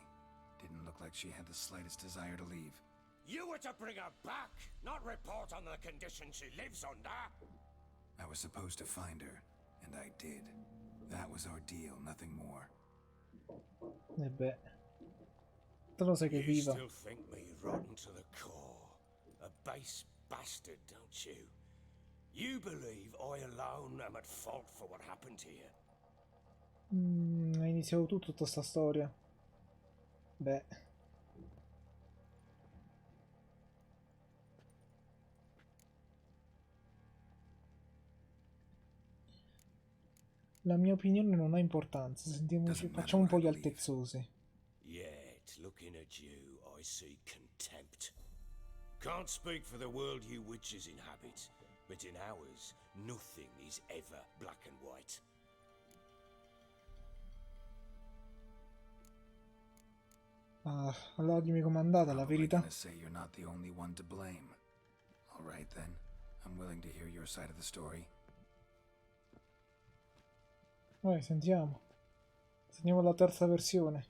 Didn't look like she had the slightest desire to leave. You were to bring her back, not report on the conditions she lives under. I was supposed to find her, and I did. That was our deal, nothing more. E beh. Te lo sai che è You viva. still think me rotten to the core. A base bastard, don't you? You believe I alone am at fault for what happened here? È iniziato tutto, tutta sta storia. Beh. La mia opinione non ha importanza. Sentiamoci, facciamo un po' gli altezzosi. Yet, looking at you, I see contempt. Can't speak for the world you witches inhabit, but in ours, nothing is ever black and white. Ah, allora dimmi com'è andata la verità. Gonna say you're not the only one to blame. All right then. I'm willing to hear your side of the story. Vai, sentiamo. Sentiamo la terza versione.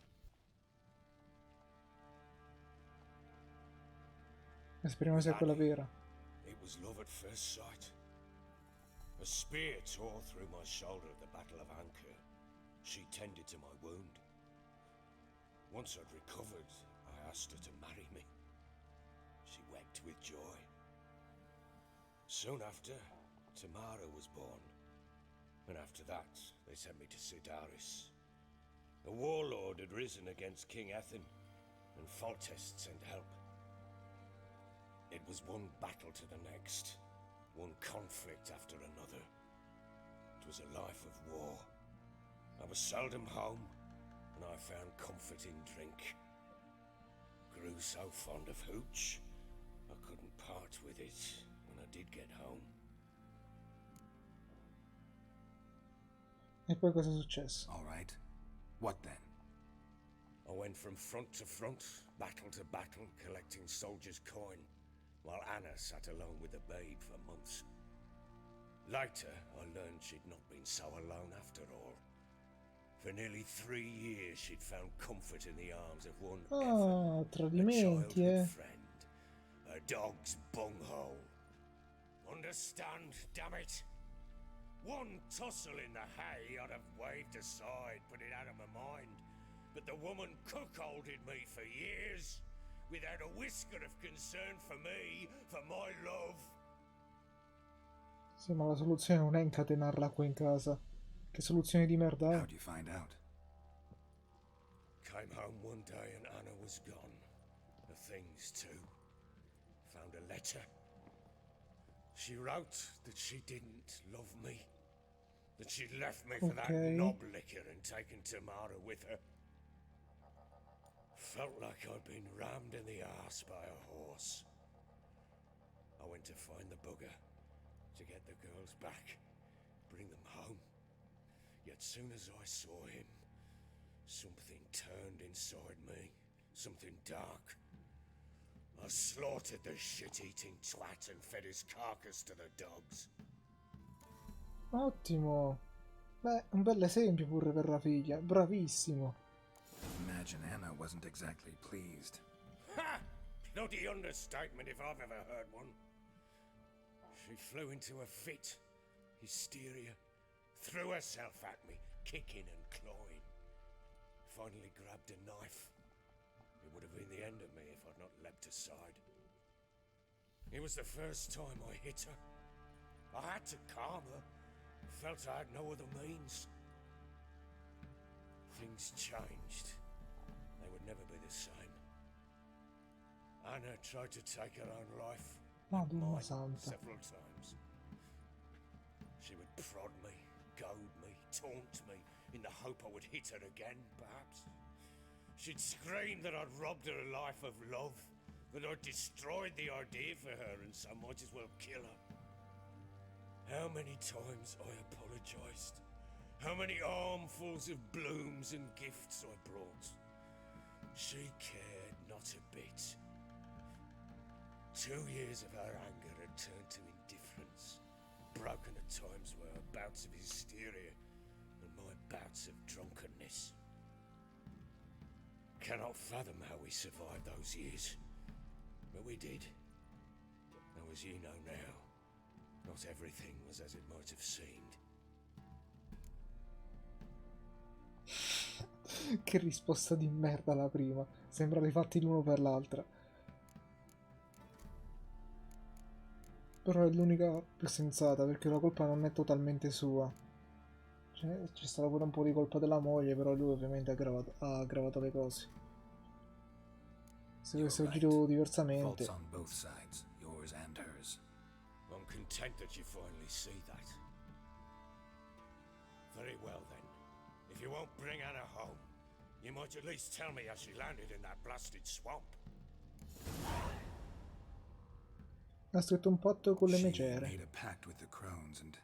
E speriamo sia quella vera. It was love at first sight. A spear tore through my shoulder at the Battle of Anchor. She tended to my wound. Once I'd recovered, I asked her to marry me. She wept with joy. Soon after, Tamara was born. And after that, they sent me to Sidaris. The warlord had risen against King Ethan, and Foltest sent help. It was one battle to the next, one conflict after another. It was a life of war. I was seldom home, and I found comfort in drink. Grew so fond of hooch, I couldn't part with it when I did get home. E poi cosa è successo? All right. What then? I went from front to front, battle to battle, collecting soldiers' coin, while Anna sat alone with the babe for months. Later, I learned she'd not been so alone after all. For nearly 3 years she'd found comfort in the arms of one Ah, Evan, a tradimenti, childhood friend, a dog's bunghole. Understand, damn it? One tussle in the hay I'd have waved aside, put it out of my mind. But the woman cuckolded me for years, without a whisker of concern for me, for my love. Sì, ma la soluzione non è incatenarla qua in casa. Che soluzione di merda è? How'd you find out? Came home one day and Anna was gone. The things too. Found a letter. She wrote that she didn't love me. That she'd left me for that knob liquor and taken Tamara with her. Felt like I'd been rammed in the arse by a horse. I went to find the bugger, to get the girls back, bring them home. Yet soon as I saw him, something turned inside me, something dark. I slaughtered the shit-eating twat and fed his carcass to the dogs. Ottimo! Beh, un bel esempio pure per la figlia. Bravissimo! Imagine Anna wasn't exactly pleased. Ha! Bloody understatement if I've ever heard one. She flew into a fit, hysteria, threw herself at me, kicking and clawing. Finally grabbed a knife. It would have been the end of me if I'd not leapt aside. It was the first time I hit her. I had to calm her. Felt I had no other means. Things changed. They would never be the same. Anna tried to take her own life. Madonna Mine santa. several times. She would prod me, goad me, taunt me, in the hope I would hit her again, perhaps. She'd scream that I'd robbed her life of love, that I'd destroyed the idea for her and so might as well kill her. How many times I apologized. How many armfuls of blooms and gifts I brought. She cared not a bit. 2 years of her anger had turned to indifference, broken at times by her bouts of hysteria and my bouts of drunkenness. Cannot fathom how we survived those years, but we did. Though as you know now, not everything was as it might have seemed. Che risposta di merda la prima. Sembra rifatti l'uno per l'altra. Però è l'unica più sensata, perché la colpa non è totalmente sua. C'è stata pure un po' di colpa della moglie, però lui ovviamente ha aggravato le cose. Se avesse agito diversamente... Faults on both sides, yours and hers. I'm content that you finally see that. Very well then. If you won't bring Anna home, you might at least tell me how she landed in that blasted swamp. Ha stretto un patto con le She mecere. made a pact with the crones and,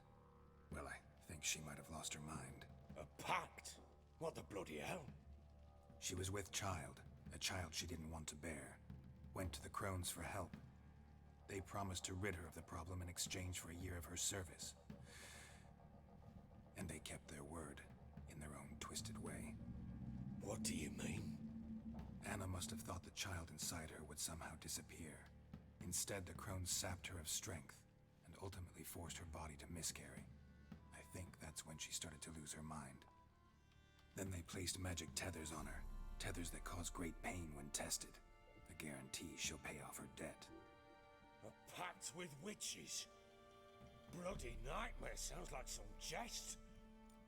well, I think she might have lost her mind. A pact? What the bloody hell? She was with child, a child she didn't want to bear. Went to the crones for help. They promised to rid her of the problem in exchange for a year of her service. And they kept their word, in their own twisted way. What do you mean? Anna must have thought the child inside her would somehow disappear. Instead, the crones sapped her of strength, and ultimately forced her body to miscarry. I think that's when she started to lose her mind. Then they placed magic tethers on her, tethers that cause great pain when tested. A guarantee she'll pay off her debt. A pact with witches? Bloody nightmare, sounds like some jest.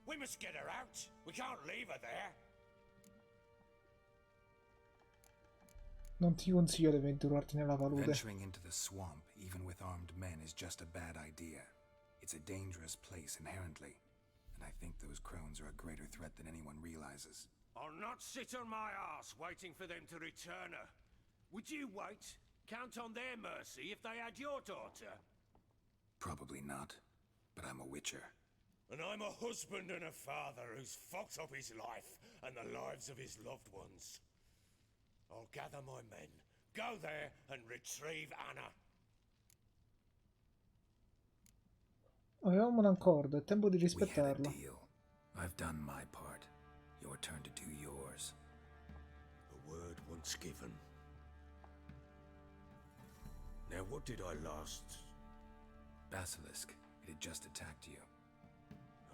We must get her out. We can't leave her there. Non ti consiglio di avventurarti nella palude. Venturing into the swamp, even with armed men, is just a bad idea. It's a dangerous place inherently, and I think those crones are a greater threat than anyone realizes. I'll not sit on my ass waiting for them to return her. Would you wait? Count on their mercy if they had your daughter? Probably not, but I'm a witcher. And I'm a husband and a father who's fucked up his life and the lives of his loved ones. I'll gather my men, go there and retrieve Anna. Avevamo un accordo, è tempo di We had a rispettarlo. deal. I've done my part. Your turn to do yours. A word once given. Now, what did I last... Basilisk. It had just attacked you.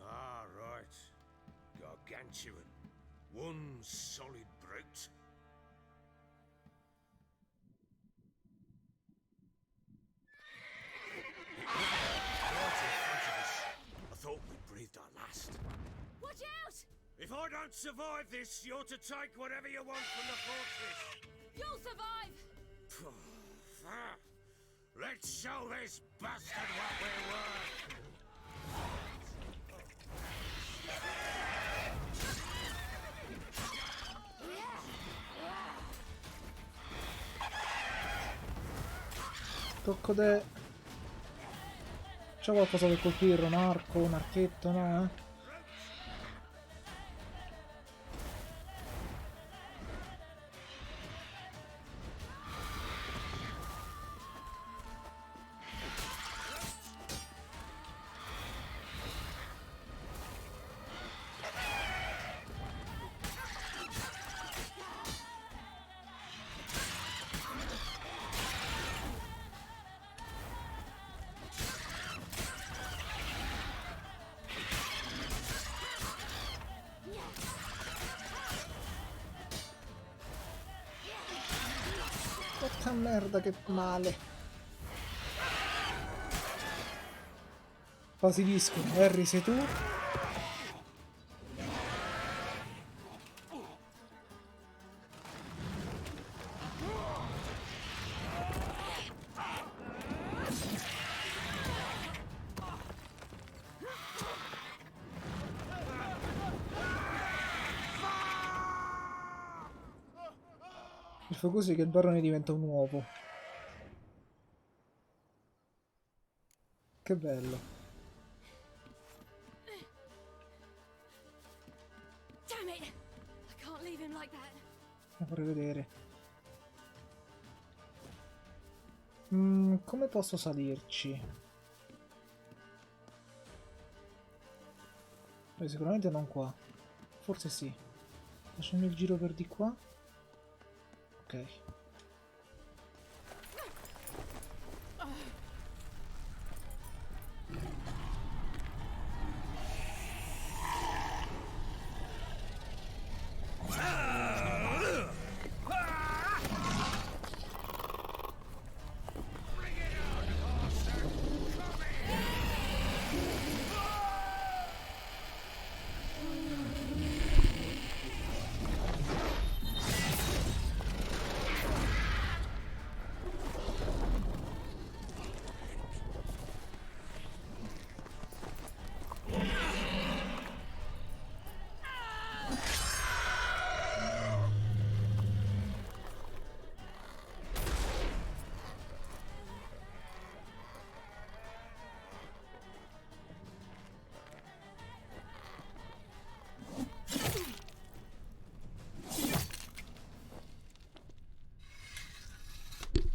Ah, right. Gargantuan. One solid brute. Right in front of us. I thought we breathed our last. Watch out! If I don't survive this, you're to take whatever you want from the fortress. You'll survive! Let's show this bastard what we're worth. Tocco de... C'è qualcosa per colpire? Un arco, un archetto, no? Porca merda, che male. Basilisco, Harry sei tu? Il fa così che il barone diventa un uovo. Che bello. Damn it! I can't leave him like that. Vorrei vedere. Come posso salirci? Beh, sicuramente non qua. Forse sì. Facciamo il giro per di qua. Ok.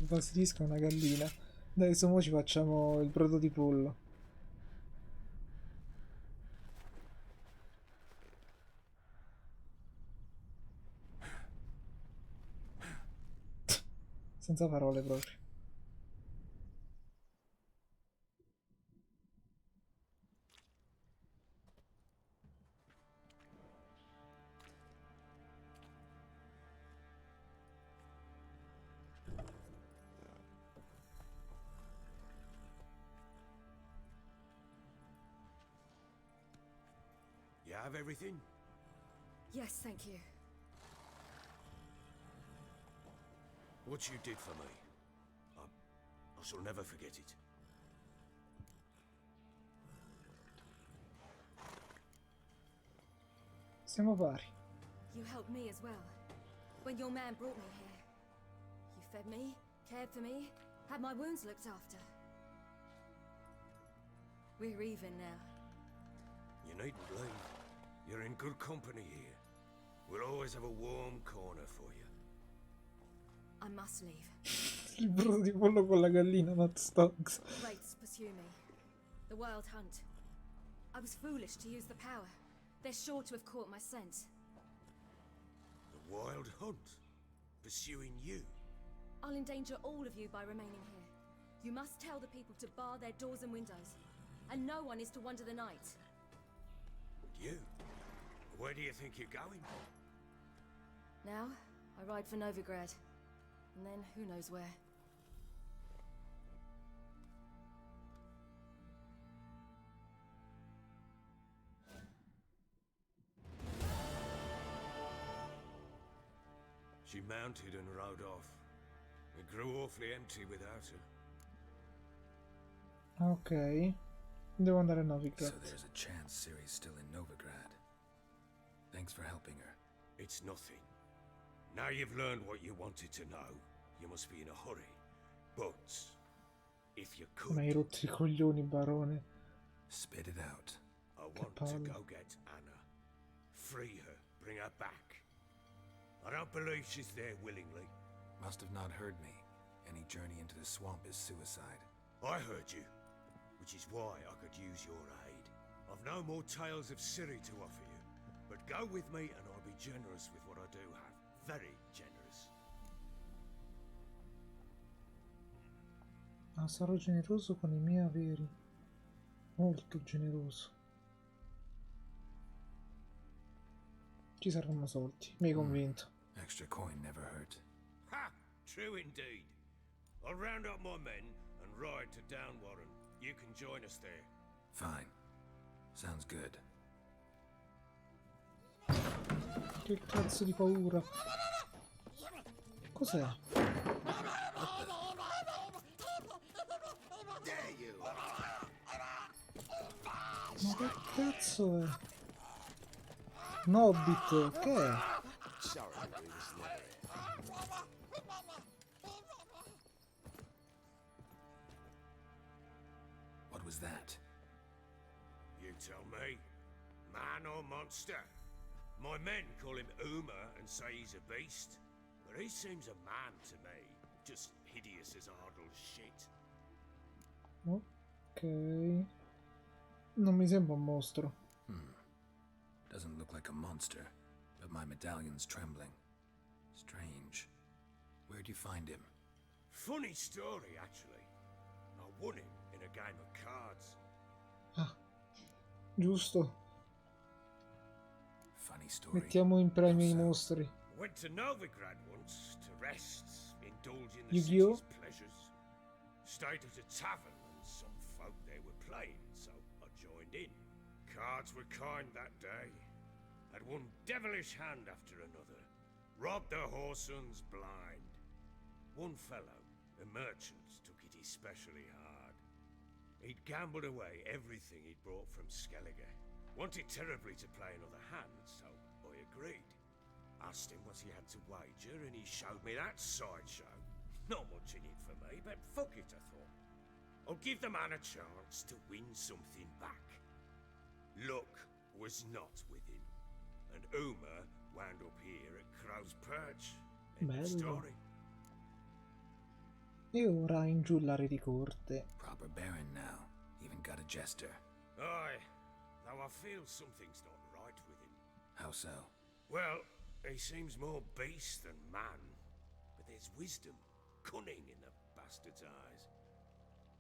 Il basilisco è una gallina. Dai, adesso mo ci facciamo il brodo di pollo. Senza parole proprio. You have everything? Yes, thank you. What you did for me, I shall never forget it. Siamo pari. You helped me as well. When your man brought me here. You fed me, cared for me, had my wounds looked after. We're even now. You needn't leave. You're in good company here. We'll always have a warm corner for you. I must leave. Il brodo di pollo con la gallina, not Stokes. Wraiths pursue me. The wild hunt. I was foolish to use the power. They're sure to have caught my scent. wild hunt, pursuing you. I'll endanger all of you by remaining here. You must tell the people to bar their doors and windows, and no one is to wander the night. You? Where do you think you're going? Now, I ride for Novigrad, and then who knows where. She mounted and rode off. It grew awfully empty without her. Ok. Devo andare a So Novigrad. there's a chance Ciri's still in Novigrad. Thanks for helping her. It's nothing. Now you've learned what you wanted to know, you must be in a hurry. But, if you could... Ma hai rotto i coglioni, barone. Spit it out. I want to go get Anna. Free her, bring her back. I don't believe she's there willingly. Must have not heard me. Any journey into the swamp is suicide. I heard you, which is why I could use your aid. I've no more tales of Ciri to offer you, but go with me and I'll be generous with what I do have. Very generous. Ah, sarò generoso con i miei averi. Molto generoso. Ci saranno soldi, mi hai convinto. Extra coin never hurt. Ha! True indeed. I'll round up my men and ride to Downwarren. You can join us there. Fine. Sounds good. Che cazzo di paura. Cos'è? Ma che cazzo è? Un hobbit, che è? What was that? You tell me. Man or monster? My men call him Uma and say he's a beast. But he seems a man to me. Just hideous as Ardle's shit. Ok. Non mi sembra un mostro. Doesn't look like a monster, but my medallion's trembling. Strange. Where'd you find him? Funny story, actually. I won him in a game of cards. Ah, giusto. Funny story. Mettiamo in premio i mostri. Went to Novigrad once to rest, indulge in the Yu-Gi-Oh! city's pleasures. Stayed at a tavern and some folk there were playing, so I joined in. Cards were kind that day. Had one devilish hand after another. Robbed the whoresons blind. One fellow, a merchant, took it especially hard. He'd gambled away everything he'd brought from Skellige. Wanted terribly to play another hand, so I agreed. Asked him what he had to wager, and he showed me that sideshow. Not much in it for me, but fuck it, I thought. I'll give the man a chance to win something back. Luck was not with him, and Uma wound up here at Crow's Perch. End of Bello. story. E ora in giullare di corte. Proper baron now. Even got a jester. Aye, though I feel something's not right with him. How so? Well, he seems more beast than man, but there's wisdom, cunning in the bastard's eyes.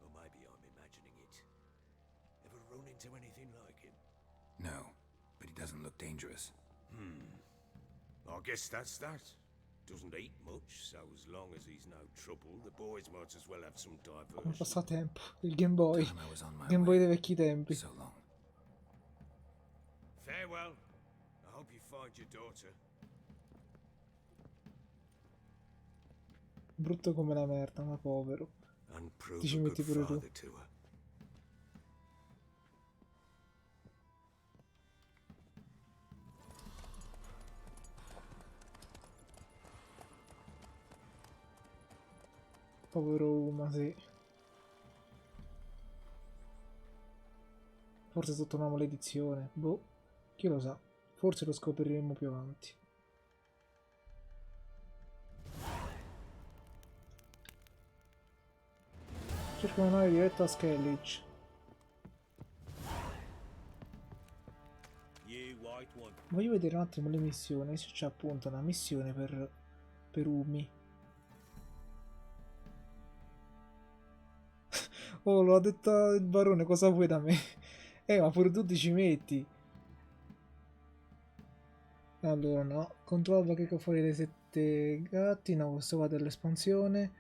Or maybe I'm imagining it. Ever run into anything like him? No, but he doesn't look dangerous. I guess that's that. Doesn't eat much, so as long as he's no trouble, the boys might as well have some Come diversion. passatempo. Il Game Boy. Time I was on my Game Boy way. dei vecchi tempi. So long. Farewell. I hope you find your daughter. Brutto come la merda, ma povero. And prove Ti ci a good metti pure tu. father to her. Povero Uma, sì. Forse sotto una maledizione. Boh, chi lo sa. Forse lo scopriremo più avanti. Cerca una nave diretta a Skellige. You white one. Voglio vedere un attimo le missioni, se c'è appunto una missione per Umi. Oh, l'ho detto il barone, cosa vuoi da me? Ma pure tu ti ci metti. Allora no, controlla che fuori dai 7 gatti, no, questo va dell'espansione.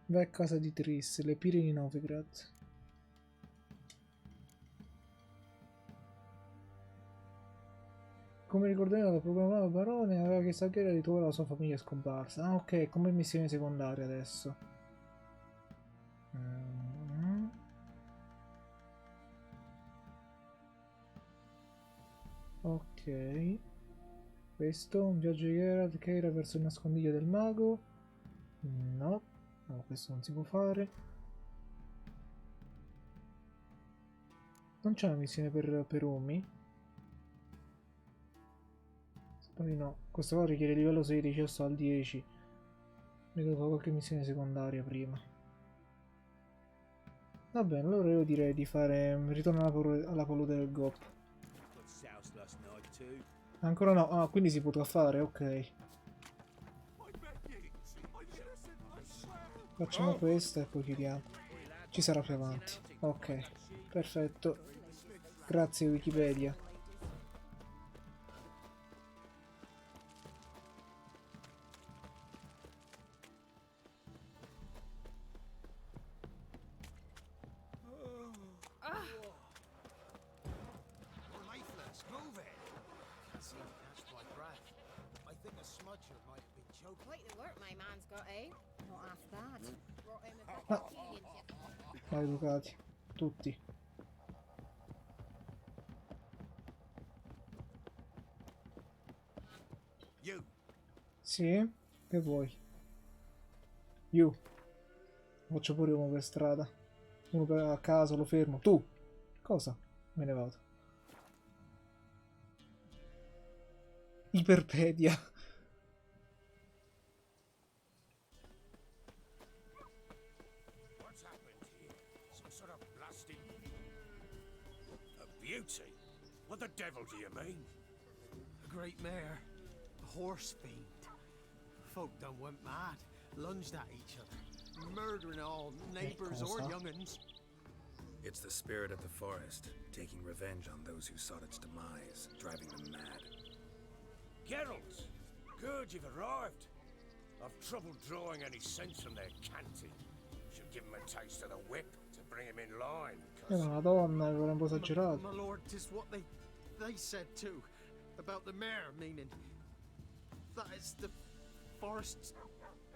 Vai a casa di Tris, le pire di 9, grazie. Come ricorderemo dal programma Barone, aveva chiesto a Chiara di trovare la sua famiglia scomparsa. Ah ok, come missione secondaria adesso. Mm. Ok. Questo, un viaggio di Keira verso il nascondiglio del mago. No, no, questo non si può fare. Non c'è una missione per Umi? Poi no, questo qua richiede livello 16, io sto al 10. Mi devo fare qualche missione secondaria prima. Va bene, allora io direi di fare ritorno alla palude del GOP. Ancora no, ah, quindi si potrà fare, ok. Facciamo questa e poi chiudiamo. Ci sarà più avanti. Ok, perfetto. Grazie Wikipedia. Ah, maleducati. Tutti. Sì? Che vuoi? Io. Faccio pure uno per strada. Uno a caso, lo fermo. Tu! Cosa? Me ne vado. Iperpedia. Beauty? What the devil do you mean? A great mare. A horse fiend. Folk done went mad. Lunged at each other. Murdering all neighbors or young'uns. It's the spirit of the forest, taking revenge on those who sought its demise, driving them mad. Geralt! Good you've arrived. I've trouble drawing any sense from their canting. Should give him a taste of the whip to bring him in line. Era una donna, era un po' esagerato. My lord, 'tis what they said too. About the mare, meaning. That is the forest's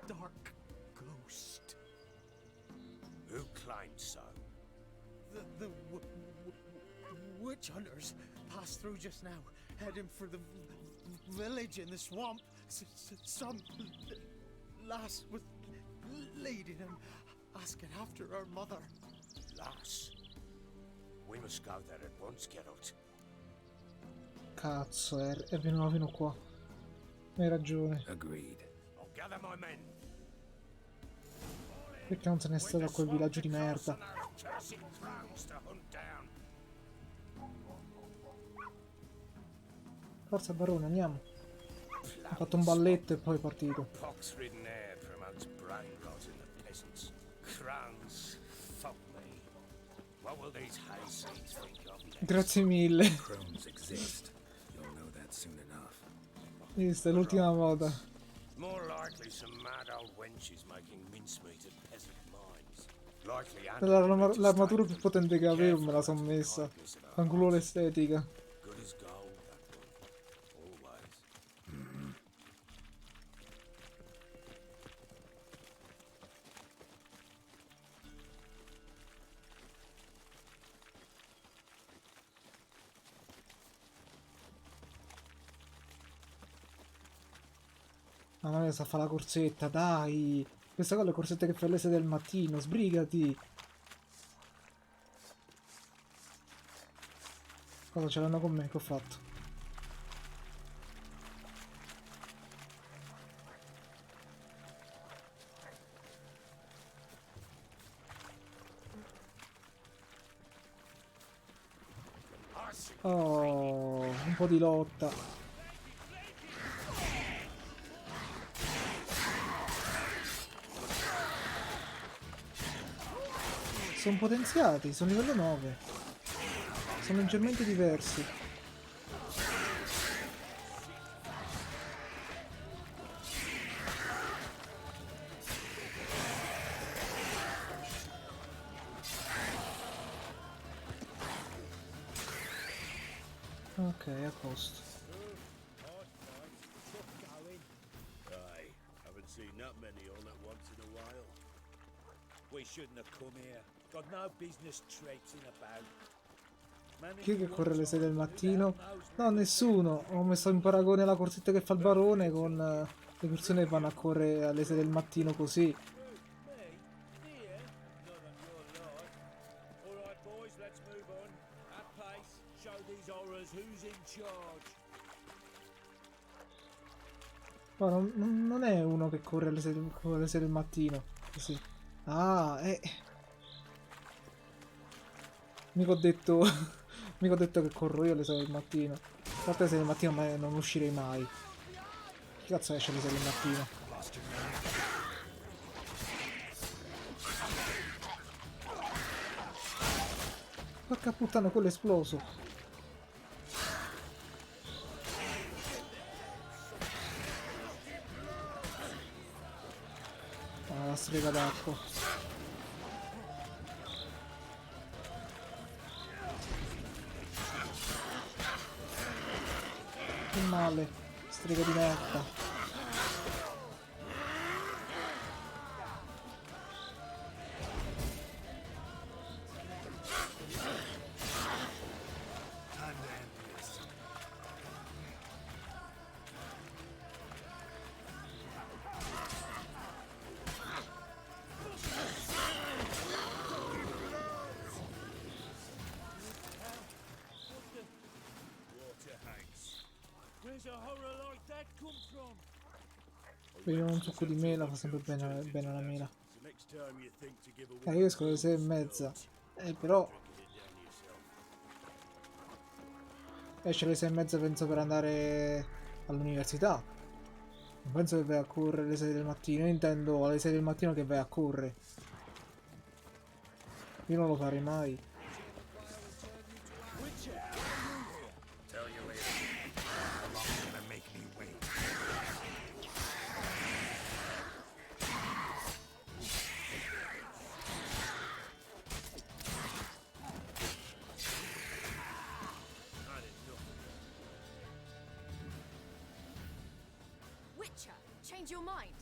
dark ghost. Who claimed so? The witch hunters passed through just now, heading for the village in the swamp. Some lass was leading them, asking after her mother. Lass? We must go there at once, Geralt. Cazzo, è venuto fino qua. Hai ragione. Agreed. I'll gather my men. Perché non se n'è stato a quel villaggio di merda? Forza barone, andiamo. Ha fatto un balletto e poi è partito. Pox-ridden air promotes brain rot in the peasants. Crowns, fuck me. What will these hayseeds think of next? Grazie mille. Crones exist. You'll know that soon enough. Questa è l'ultima volta. More likely some mad old wenches making mincemeat at peasant mines. Likely L'armatura più potente che avevo me la son messa. Fanculo l'estetica. good as gold, that one. Always. Ma non sa fare la corsetta, dai. Questa qua è la corsetta che fai alle 6 del mattino, sbrigati. Cosa ce l'hanno con me? Che ho fatto? Oh, un po' di lotta. Sono potenziati, sono livello 9. Sono leggermente diversi. Ok, a posto. Aye, haven't seen that many all at once in a while. We shouldn't have come here. Got no business traipsing about. Chi è che corre alle 6 del mattino? No, nessuno. Ho messo in paragone la corsetta che fa il barone con le persone che vanno a correre alle 6 del mattino così. Ma non è uno che corre alle 6 del mattino. Così. Ah, mica ho detto... mica ho detto che corro io alle 6 del mattino. A parte alle 6 del mattino ma non uscirei mai. Chi cazzo esce alle 6 del mattino? Porca puttana, quello è esploso. Ah, la strega d'acqua. Che male. Strega di merda. Beviamo un succo di mela, fa sempre bene la mela. Io esco alle 6 e mezza. Però... esce alle 6 e mezza penso per andare all'università. Non penso che vai a correre alle 6 del mattino. Io intendo alle 6 del mattino che vai a correre. Io non lo farei mai. Change your mind.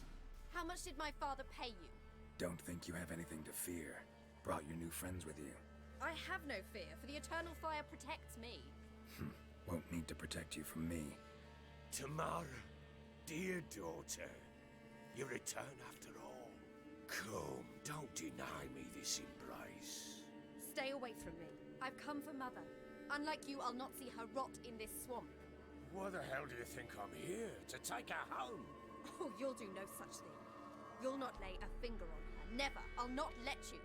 How much did my father pay you? Don't think you have anything to fear. Brought your new friends with you. I have no fear, for the eternal fire protects me. Won't need to protect you from me. Tamara, dear daughter, you return after all. Come, don't deny me this embrace. Stay away from me. I've come for Mother. Unlike you, I'll not see her rot in this swamp. Why the hell do you think I'm here? To take her home? Oh, you'll do no such thing. You'll not lay a finger on her. Never. I'll not let you.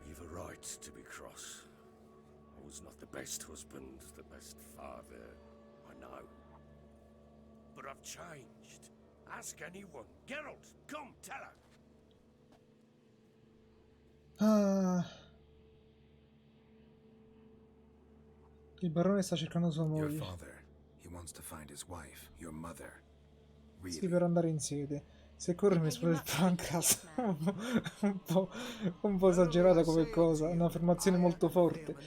You've a right to be cross. I was not the best husband, the best father, I know. But I've changed. Ask anyone. Geralt, come, tell her. Il barone sta cercando sua Your moglie. father, he wants to find his wife, your mother. Sì, Really? per andare in sede. Se corre mi esplode il pancas. un po' esagerata come cosa. È un'affermazione molto forte. Who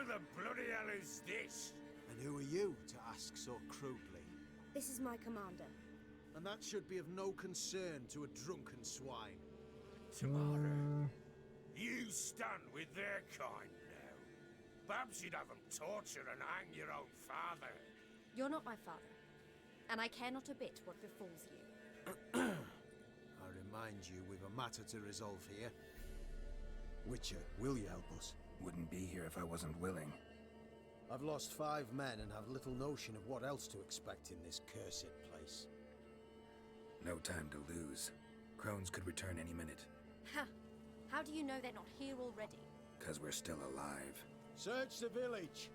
the bloody hell is this? And who are you to ask so crudely? This is my commander. And that should be of no concern to a drunken swine. Tamara, you stand with their kind now. Perhaps you'd have them torture and hang your own father. You're not my father, and I care not a bit what befalls you. I remind you, we've a matter to resolve here. Witcher, will you help us? Wouldn't be here if I wasn't willing. I've lost 5 men and have little notion of what else to expect in this cursed place. No time to lose. Crones could return any minute. Ha! How do you know they're not here already? 'Cause we're still alive. Search the village.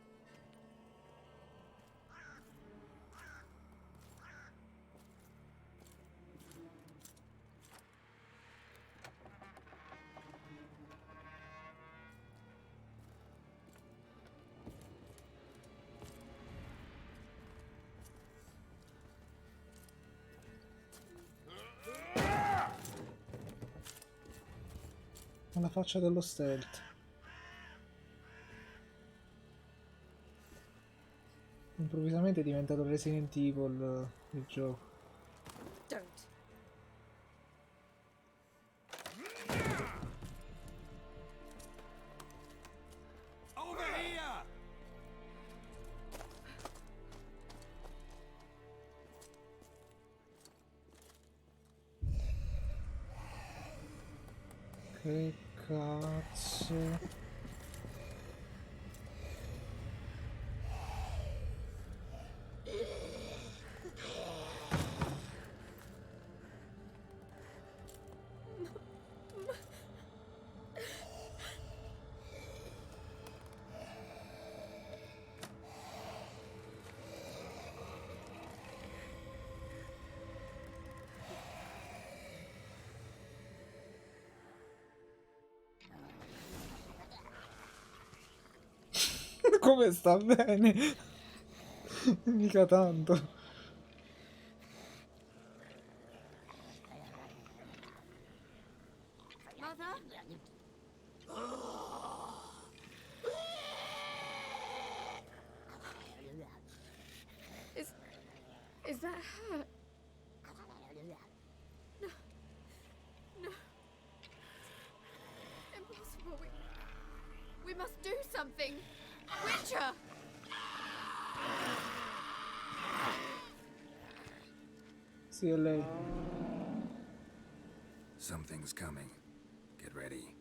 La faccia dello stealth. Improvvisamente è diventato Resident Evil il gioco. Don't. Over here! Che cazzo? Come sta bene? Mica tanto. Mother? Is that her? No. No. Impossible. We must do something. Witcher! Sì, è lei. Something's coming. Get ready.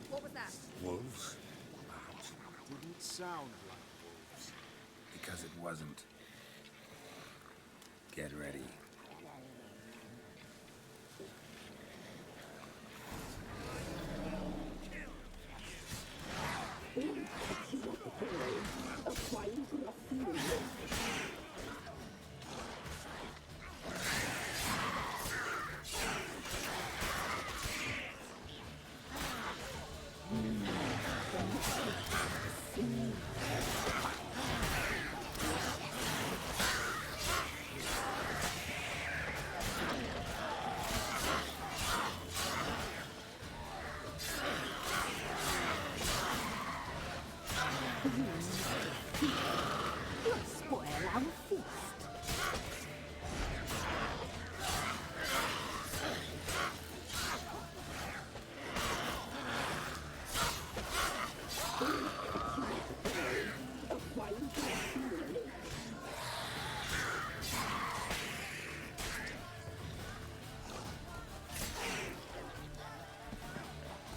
What was that? Wolves? Didn't sound like wolves. Because it wasn't. Get ready. Spoil our feast.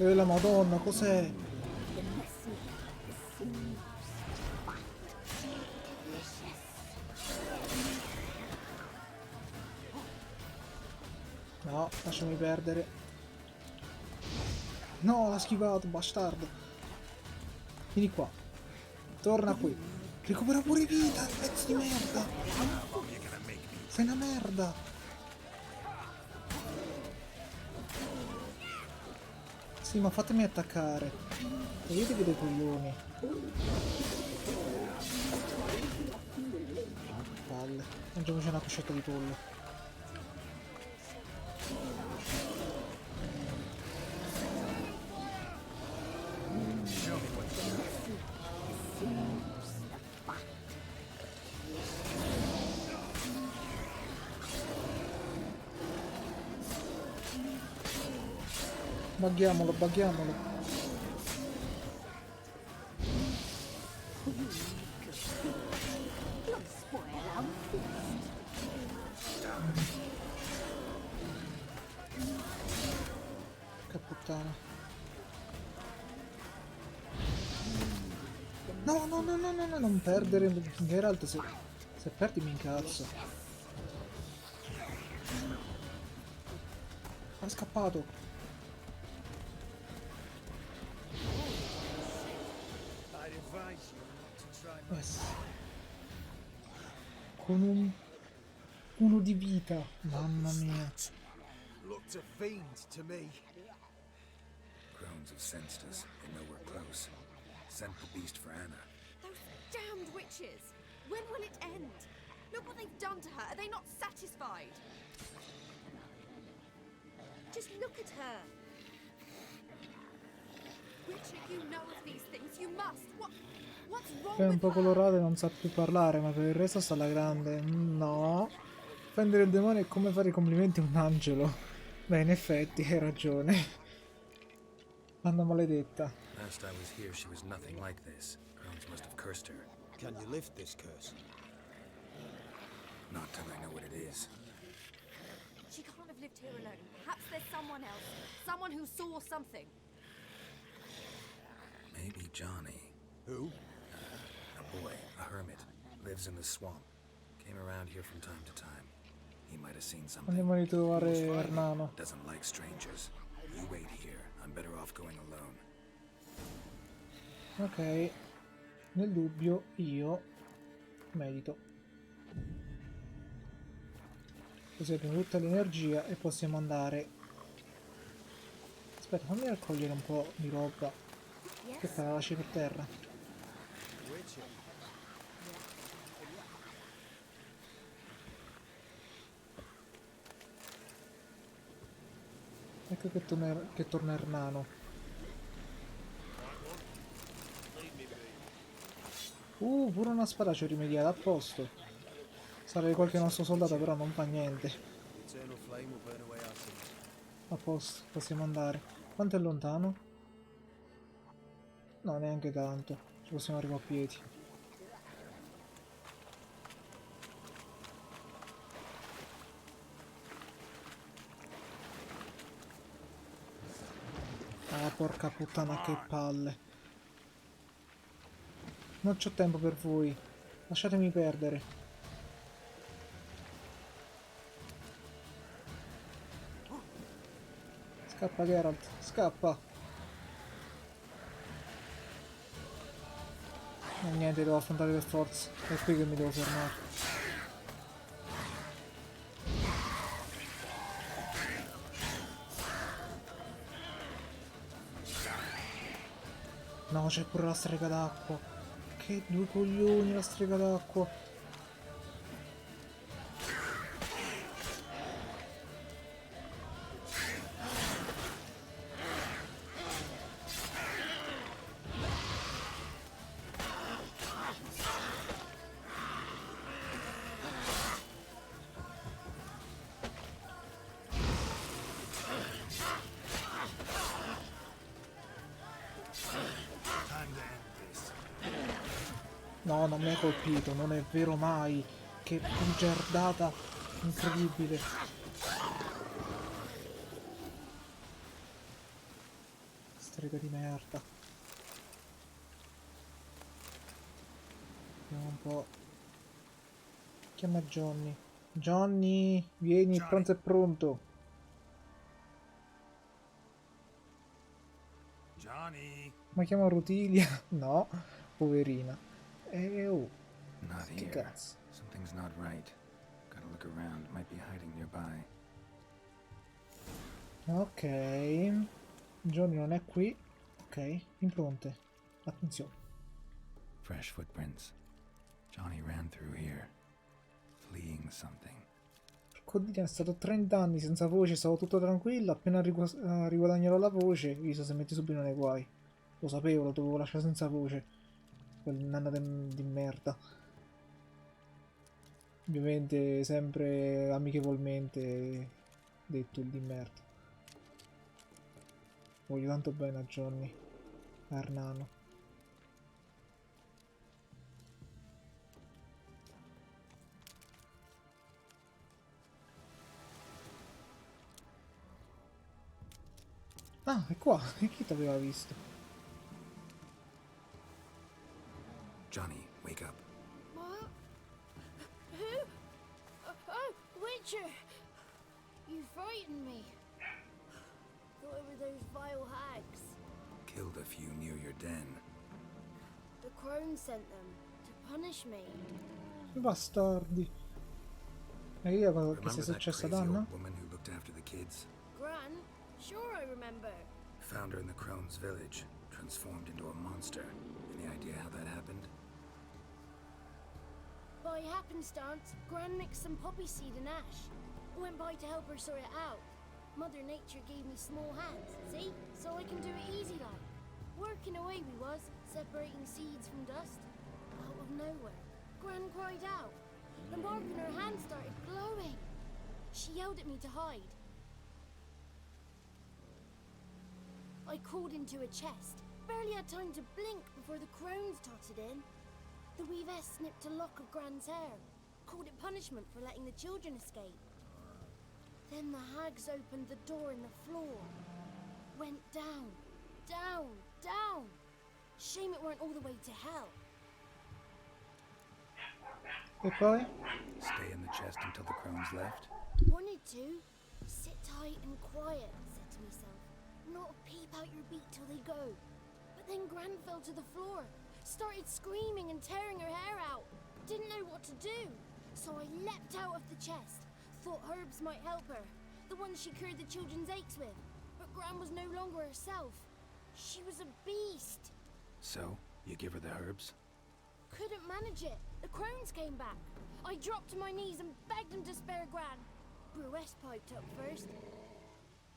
La Madonna, cos'è? No, lasciami perdere. No, l'ha schivato, bastardo. Vieni qua. Torna qui. Recupera pure vita, pezzo di merda. Sei una merda. Sì, ma fatemi attaccare. Toglietevi dei coglioni. Palle. Mangiamoci una coscetta di pollo. Baghiamolo, baghiamolo. Che puttana. No, no, no, no, no, no, non perdere. Geralt, se perdi mi incazzo. Ha scappato. Yes. Con uno di vita, mamma mia. Looked a fiend to me. Crones have sensed us. They know we're close. Sent the beast for Anna. Those damned witches! When will it end? Look what they've done to her. Are they not satisfied? Just look at her. Richard, you know of these things. You must. What's wrong È un with po' her? colorata e non sa più parlare, ma per il resto sta alla grande. No. Offendere il demonio è come fare i complimenti a un angelo. Beh, in effetti, hai ragione. Banda maledetta. Last I was here, she was nothing like this. Crones must have cursed her. Can you lift this curse? Not till I know what it is. She can't have lived here alone. Perhaps there's someone else. Someone who saw something. Maybe Johnny. Who? A boy, a hermit. Lives in the swamp. Came around here from time to time. He might have seen something. Andiamo a ritrovare Ernano. Doesn't like strangers. You wait here. I'm better off going alone. Ok. Nel dubbio io medito. Così abbiamo tutta l'energia e possiamo andare. Aspetta, fammi raccogliere un po' di roba. Che fa, la lasci per terra? Ecco che torna Ernano. Pure una spadaccia rimediata, a posto. Sarei qualche nostro soldato, però non fa niente. A posto, possiamo andare. Quanto è lontano? No, neanche tanto. Ci possiamo arrivare a piedi. Ah, porca puttana, che palle. Non c'ho tempo per voi. Lasciatemi perdere. Scappa, Geralt, scappa. E niente, devo affrontare per forza. È qui che mi devo fermare. No, c'è pure la strega d'acqua. Che due coglioni la strega d'acqua. No, non mi hai colpito, non è vero mai. Che bugiardata incredibile. Strega di merda. Vediamo un po'. Chiama Johnny. Johnny, vieni, il pranzo è pronto. Johnny! Ma chiama Rutilia? No, poverina. Oh, Not che here. cazzo. Something's not right. Gotta look around. Might be hiding nearby. Ok. Johnny non è qui. Ok, impronte. Attenzione. Fresh footprints. Johnny ran through here. Fleeing something. Codina è stato 30 anni senza voce, stavo tutto tranquillo, appena riguadagnerò la voce, visto se metti subito nei guai. Lo sapevo, lo dovevo lasciare senza voce. Quel nano di merda. Ovviamente sempre amichevolmente detto il di merda. Voglio tanto bene a Johnny, a Ernano. Ah, è qua, e chi t'aveva visto? Johnny, wake up. What? Who? Oh, Witcher! You frightened me. Thought it were those vile hags. Killed a few near your den. The crone sent them to punish me. Bastardi. E io che sia Remember that successo ad crazy Anna? old woman who looked after the kids? Gran? Sure I remember. Found her in the Crone's village, transformed into a monster. Any idea how that happened? By happenstance, Gran mixed some poppy seed and ash. I went by to help her sort it out. Mother Nature gave me small hands, see? So I can do it easy like. Working away we was, separating seeds from dust. Out of nowhere, Gran cried out. The mark on her hand started glowing. She yelled at me to hide. I crawled into a chest. Barely had time to blink before the crones totted in. The weavess snipped a lock of Gran's hair. Called it punishment for letting the children escape. Then the hags opened the door in the floor. Went down, down, down. Shame it weren't all the way to hell. E poi? Stay in the chest until the crones left? Wanted to. Sit tight and quiet, I said to myself. Not peep out your beak till they go. But then Gran fell to the floor. Started screaming and tearing her hair out. Didn't know what to do. So I leapt out of the chest. Thought herbs might help her. The ones she cured the children's aches with. But Gran was no longer herself. She was a beast. So, you give her the herbs? Couldn't manage it. The crones came back. I dropped to my knees and begged them to spare Gran. Bruess piped up first.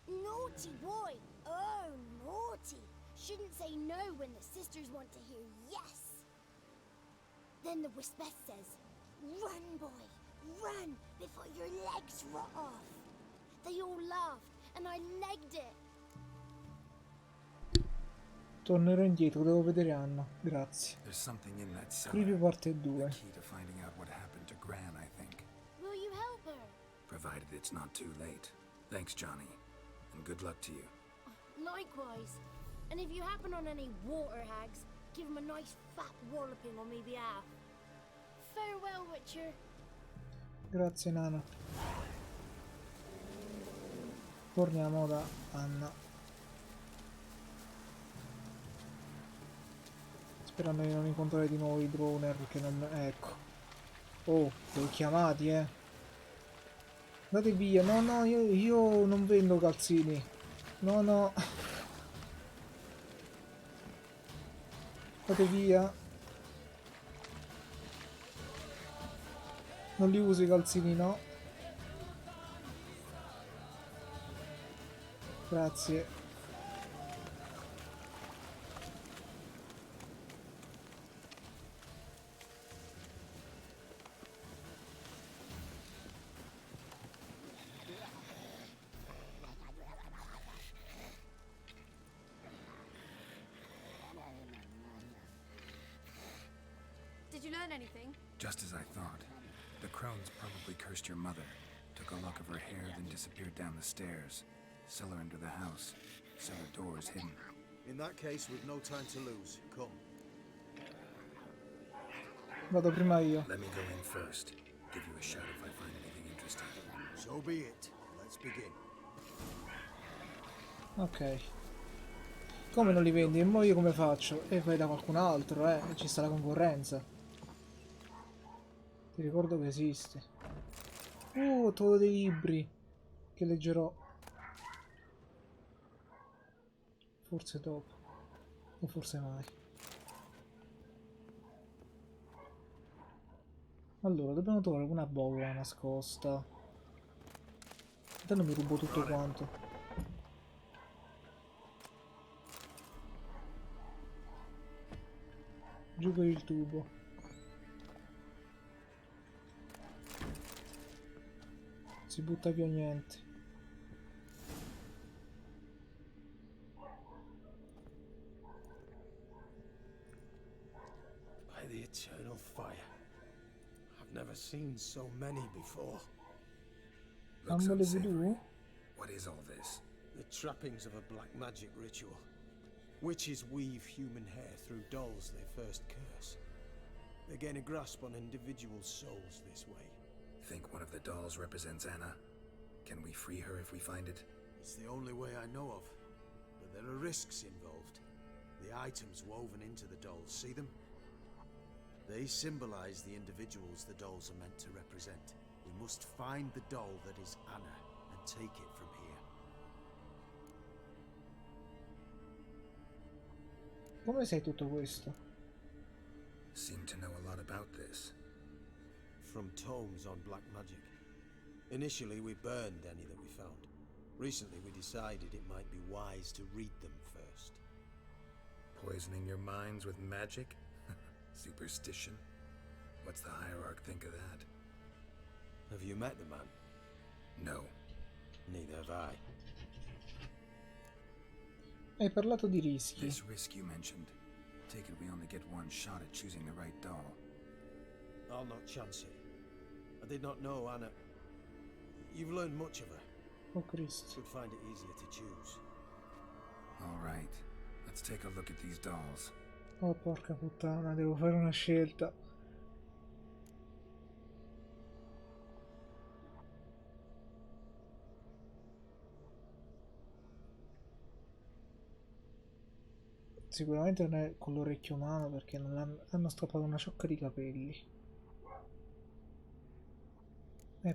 Naughty boy. Oh, naughty. Shouldn't say no when the sisters want to hear yes. Then the Wispess says, run, boy, run before your legs rot off. They all laughed and I legged it. Tornerò indietro, devo vedere Anna. Grazie. There's something in that Scrivi cellar. parte 2. The key to finding out what happened to Gran, I think. Will you help her? Provided it's not too late. Thanks, Johnny. And good luck to you. Likewise. And if you happen on any water hags, give them a nice fat walloping on me behalf. Farewell, Witcher. Grazie Nano. Torniamo da Anna. Sperando di non incontrare di nuovo i droner che non... Ecco. Oh, li ho chiamati, Andate via. No, no, io non vendo calzini. No, no. Andate via. Non li uso i calzini, no. Grazie. Did you learn anything? Just as I thought. The crones probably cursed your mother, took a lock of her hair, then disappeared down the stairs. Cellar under the house. Cellar doors hidden. In that case, we've no time to lose. Come. Vado prima io. Let me go in first. Give you a shout if I find anything interesting. So be it. Let's begin. Ok. Come non li vendi? E mo io come faccio? E vai da qualcun altro, ci sta la concorrenza. Ti ricordo che esiste. Ho trovato dei libri che leggerò. Forse dopo. O forse mai. Allora, dobbiamo trovare una bolla nascosta. Intanto mi rubo tutto quanto. Giù per il tubo. Si butta via niente. By the eternal fire. I've never seen so many before. Looks Ambole unsavory. voodoo? What is all this? The trappings of a black magic ritual. Witches weave human hair through dolls they first curse. They gain a grasp on individual souls this way. Think one of the dolls represents Anna? Can we free her if we find it? It's the only way I know of. But there are risks involved. The items woven into the dolls, see them? They symbolize the individuals the dolls are meant to represent. We must find the doll that is Anna and take it from here. Come sai tutto questo? Seem to know a lot about this. From tomes on black magic. Initially, we burned any that we found. Recently we decided it might be wise to read them first. Poisoning your minds with magic? Superstition? What's the hierarch think of that? Have you met the man? No. Neither have I. Hai parlato di rischi. This risk you mentioned. Take it we only get one shot at choosing the right doll. I'll not chance it. I did not know Anna. You've learned much of her. Oh Cristo. Would find it easier to choose. All right. Let's take a look at these dolls. Oh porca puttana, devo fare una scelta. Sicuramente non è con l'orecchio umano perché non hanno strappato una ciocca di capelli.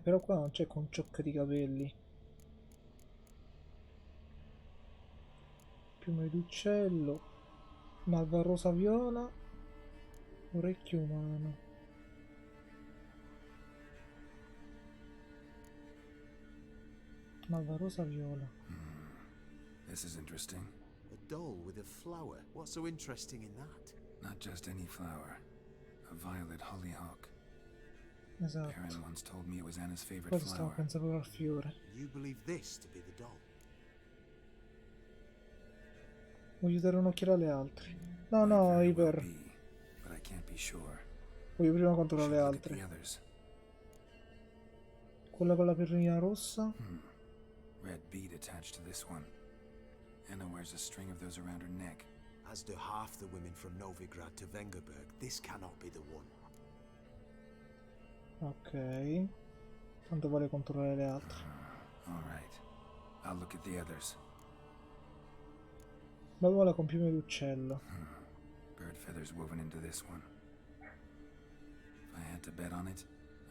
Però qua non c'è con ciocca di capelli. Piume d'uccello. Malva rosa viola. Orecchio umano. Malva rosa viola. This is interesting. A doll with a flower. What's so interesting in that? Not just any flower. A violet hollyhock. Esatto. Perrin once told me it was Anna's favorite Poi stavo flower. pensando al fiore. You believe this to be the doll? Voglio dare un occhio alle altre. No, Might no, very well Iper. be, but I can't be sure. Voglio prima controllare Should le look at the altre. others. Quella con la perlina rossa. Red bead attached to this one. Anna wears a string of those around her neck. As do half the women from Novigrad to Vengerberg. This cannot be the one. Ok. Tanto vale controllare le altre. All right. I'll look at the others. Valvola con piume d'uccello. Bird feathers woven into this one. If I had to bet on it,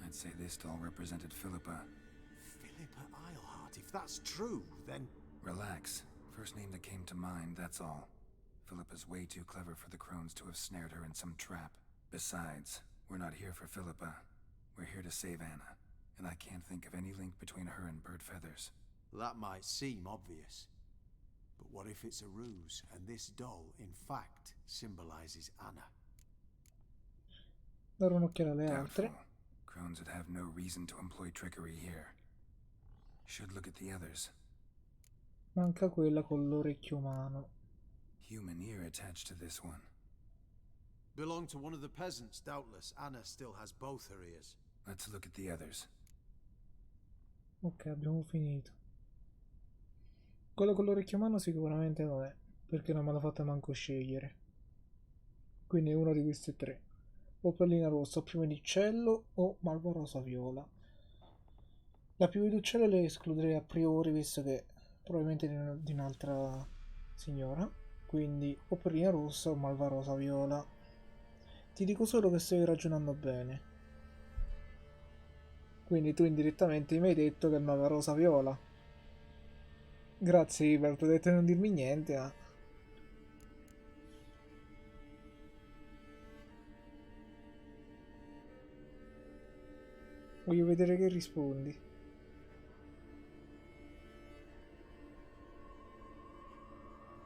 I'd say this doll represented Philippa. Philippa Eilhart. If that's true, then... Relax. First name that came to mind, that's all. Philippa's way too clever for the crones to have snared her in some trap. Besides, we're not here for Philippa. We're here to save Anna. And I can't think of any link between her and Bird Feathers. That might seem obvious. But what if it's a ruse, and this doll, in fact, symbolizes Anna? Dare un'occhiata alle Doubtful. altre. Crones would have no reason to employ trickery here. Should look at the others. Manca quella con l'orecchio umano. Human ear attached to this one. Belong to one of the peasants, doubtless. Anna still has both her ears. Let's look at the others. Ok, abbiamo finito. Quella con l'orecchio umano sicuramente non è, perché non me l'ha fatta manco scegliere. Quindi è uno di questi tre. O perlina rossa, o piume d'uccello, o malva rosa viola. La piume d'uccello le escluderei a priori, visto che probabilmente di un'altra signora. Quindi o perlina rossa o malva rosa viola. Ti dico solo che stai ragionando bene. Quindi tu indirettamente mi hai detto che è malva rosa viola. Grazie Iber, ti ho detto di non dirmi niente, ma... Voglio vedere che rispondi.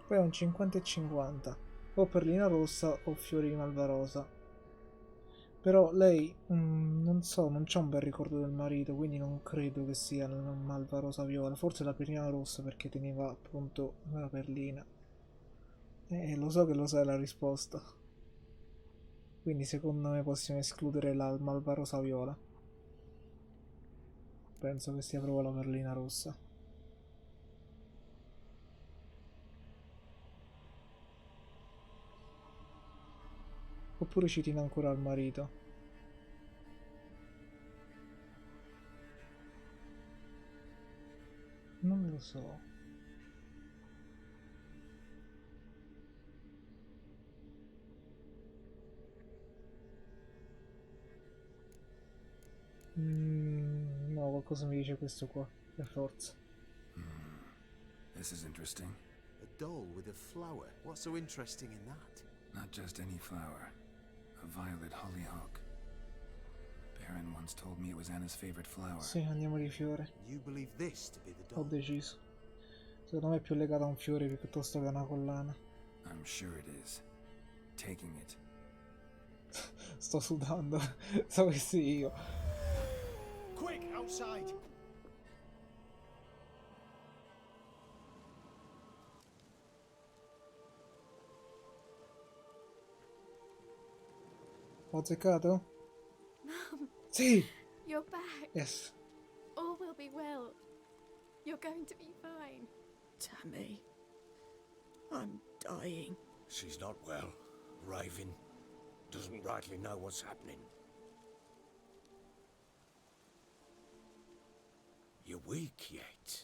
Poi è un 50 e 50. O perlina rossa o fiori di malvarosa. Però lei, non so, non c'ha un bel ricordo del marito, quindi non credo che sia la malvarosa viola. Forse la perlina rossa perché teneva appunto la perlina. Lo so che lo sai la risposta. Quindi secondo me possiamo escludere la malvarosa viola. Penso che sia proprio la perlina rossa. Oppure ci tiene ancora al marito. Non lo so. No, qualcosa mi dice questo qua, per forza. This is interesting. A doll with a flower. What's so interesting in that? Not just any flower. A violet hollyhock. Perrin once told me it was Anna's favorite flower. Sì, andiamo di fiore. You believe this to be the Ho doll? deciso. Secondo me è più legata a un fiore piuttosto che a una collana. I'm sure it is. Taking it. Sto sudando. Sapessi io. Quick, outside! Ho azzeccato? Mum, Sì! you're back. Yes. All will be well. You're going to be fine. Tammy, I'm dying. She's not well. Raving. Doesn't rightly know what's happening. You're weak yet.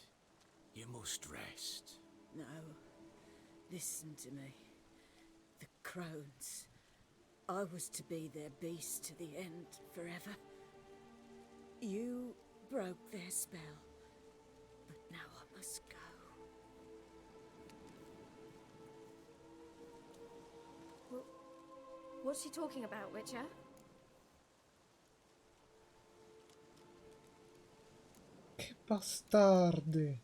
You must rest. No. Listen to me. The crones. I was to be their beast to the end, forever. You broke their spell. But now I must go. What's she talking about, Witcher? Che bastarde.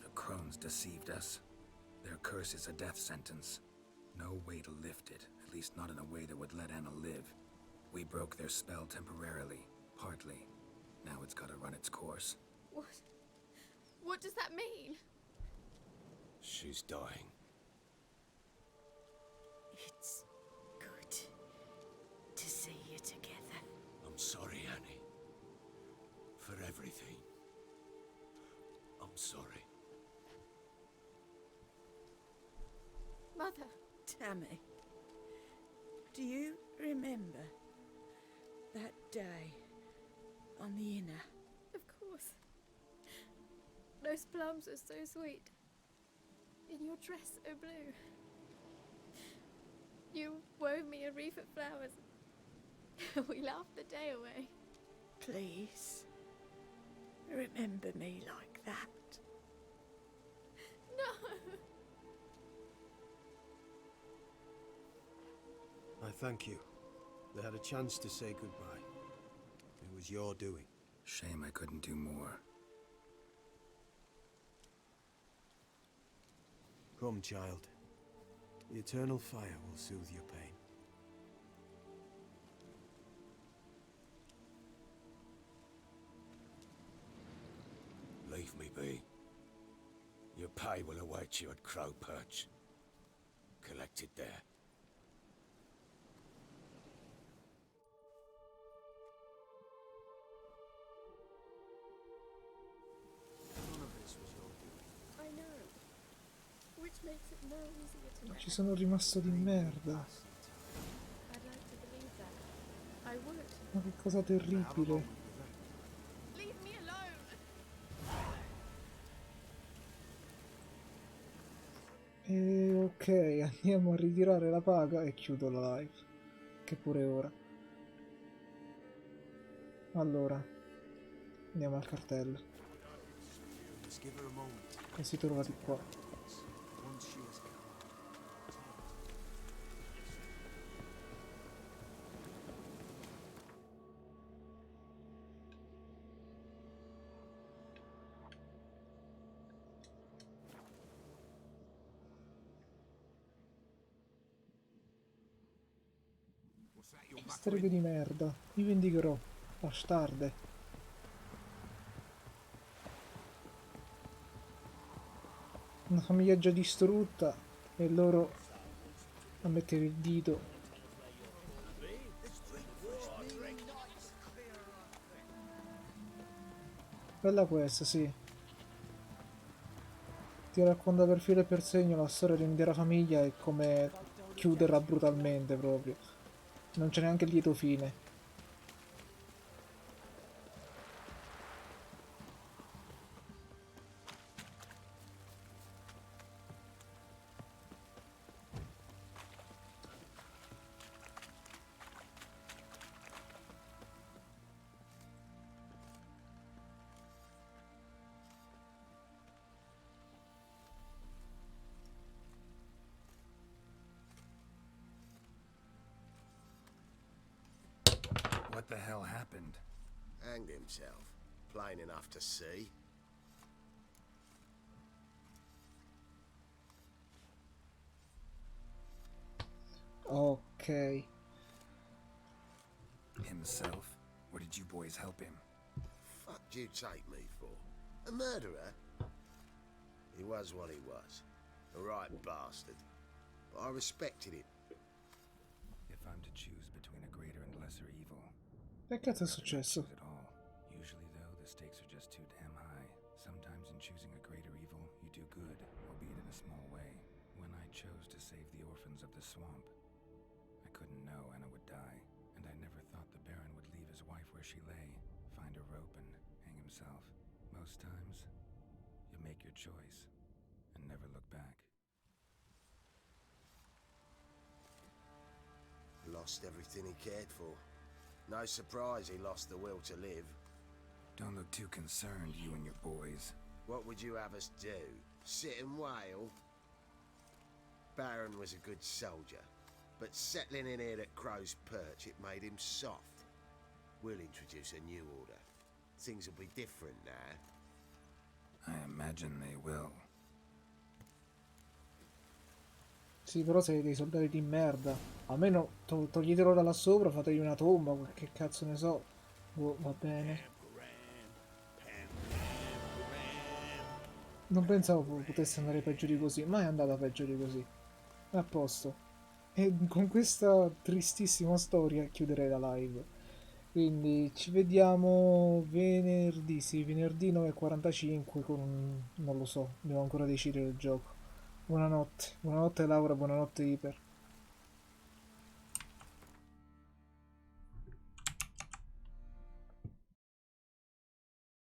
The crones deceived us. Their curse is a death sentence. No way to lift it, at least not in a way that would let Anna live. We broke their spell temporarily, partly. Now it's gotta run its course. What? What does that mean? She's dying. It's good to see you together. I'm sorry, Annie. For everything. I'm sorry. Mother. Tammy, do you remember that day on the Inner? Of course. Those plums are so sweet. In your dress so blue. You wove me a wreath of flowers. We laughed the day away. Please, remember me like that. No! I thank you. They had a chance to say goodbye. It was your doing. Shame I couldn't do more. Come, child. The eternal fire will soothe your pain. Leave me be. Your pay will await you at Crow Perch. Collect it there. None of this was your doing. I know. Which makes it more easier to know. Ci sono rimasto di merda. I'd like to believe that. I would. Ma che cosa terribile. Leave me alone! E ok, andiamo a ritirare la paga e chiudo la live. Che pure ora. Allora, andiamo al cartello. Just give her a moment. Così trovati qua. Once she is calm. Streghe di merda. Mi vendicherò. Bastarde. Una famiglia già distrutta e loro a mettere il dito. Bella questa, sì. Ti racconta per filo e per segno la storia di un'intera famiglia e come chiuderla brutalmente proprio. Non c'è neanche il lieto fine. What the hell happened? Hanged himself. Plain enough to see. Ok. Himself? Or did you boys help him? Fuck do you take me for? A murderer? He was what he was. A right bastard. But I respected him. If I'm to choose between a greater and lesser evil, Che cazzo è I successo? choose it all. Usually, though, the stakes are just too damn high. Sometimes in choosing a greater evil, you do good, albeit in a small way. When I chose to save the orphans of the swamp, I couldn't know Anna would die, and I never thought the Baron would leave his wife where she lay, find a rope and hang himself. Most times, you make your choice and never look back. Lost everything he cared for. No surprise he lost the will to live. Don't look too concerned, you and your boys. What would you have us do? Sit and wail? Baron was a good soldier, but settling in here at Crow's Perch, it made him soft. We'll introduce a new order. Things will be different now. I imagine they will. Sì, però siete dei soldati di merda. Almeno toglietelo da là sopra, fategli una tomba, che cazzo ne so. Boh, va bene. Non pensavo potesse andare peggio di così, ma è andata peggio di così. A posto. E con questa tristissima storia chiuderei la live. Quindi ci vediamo venerdì, sì, venerdì 9:45 con non lo so, devo ancora decidere il gioco. Buonanotte, buonanotte Laura, buonanotte Iper.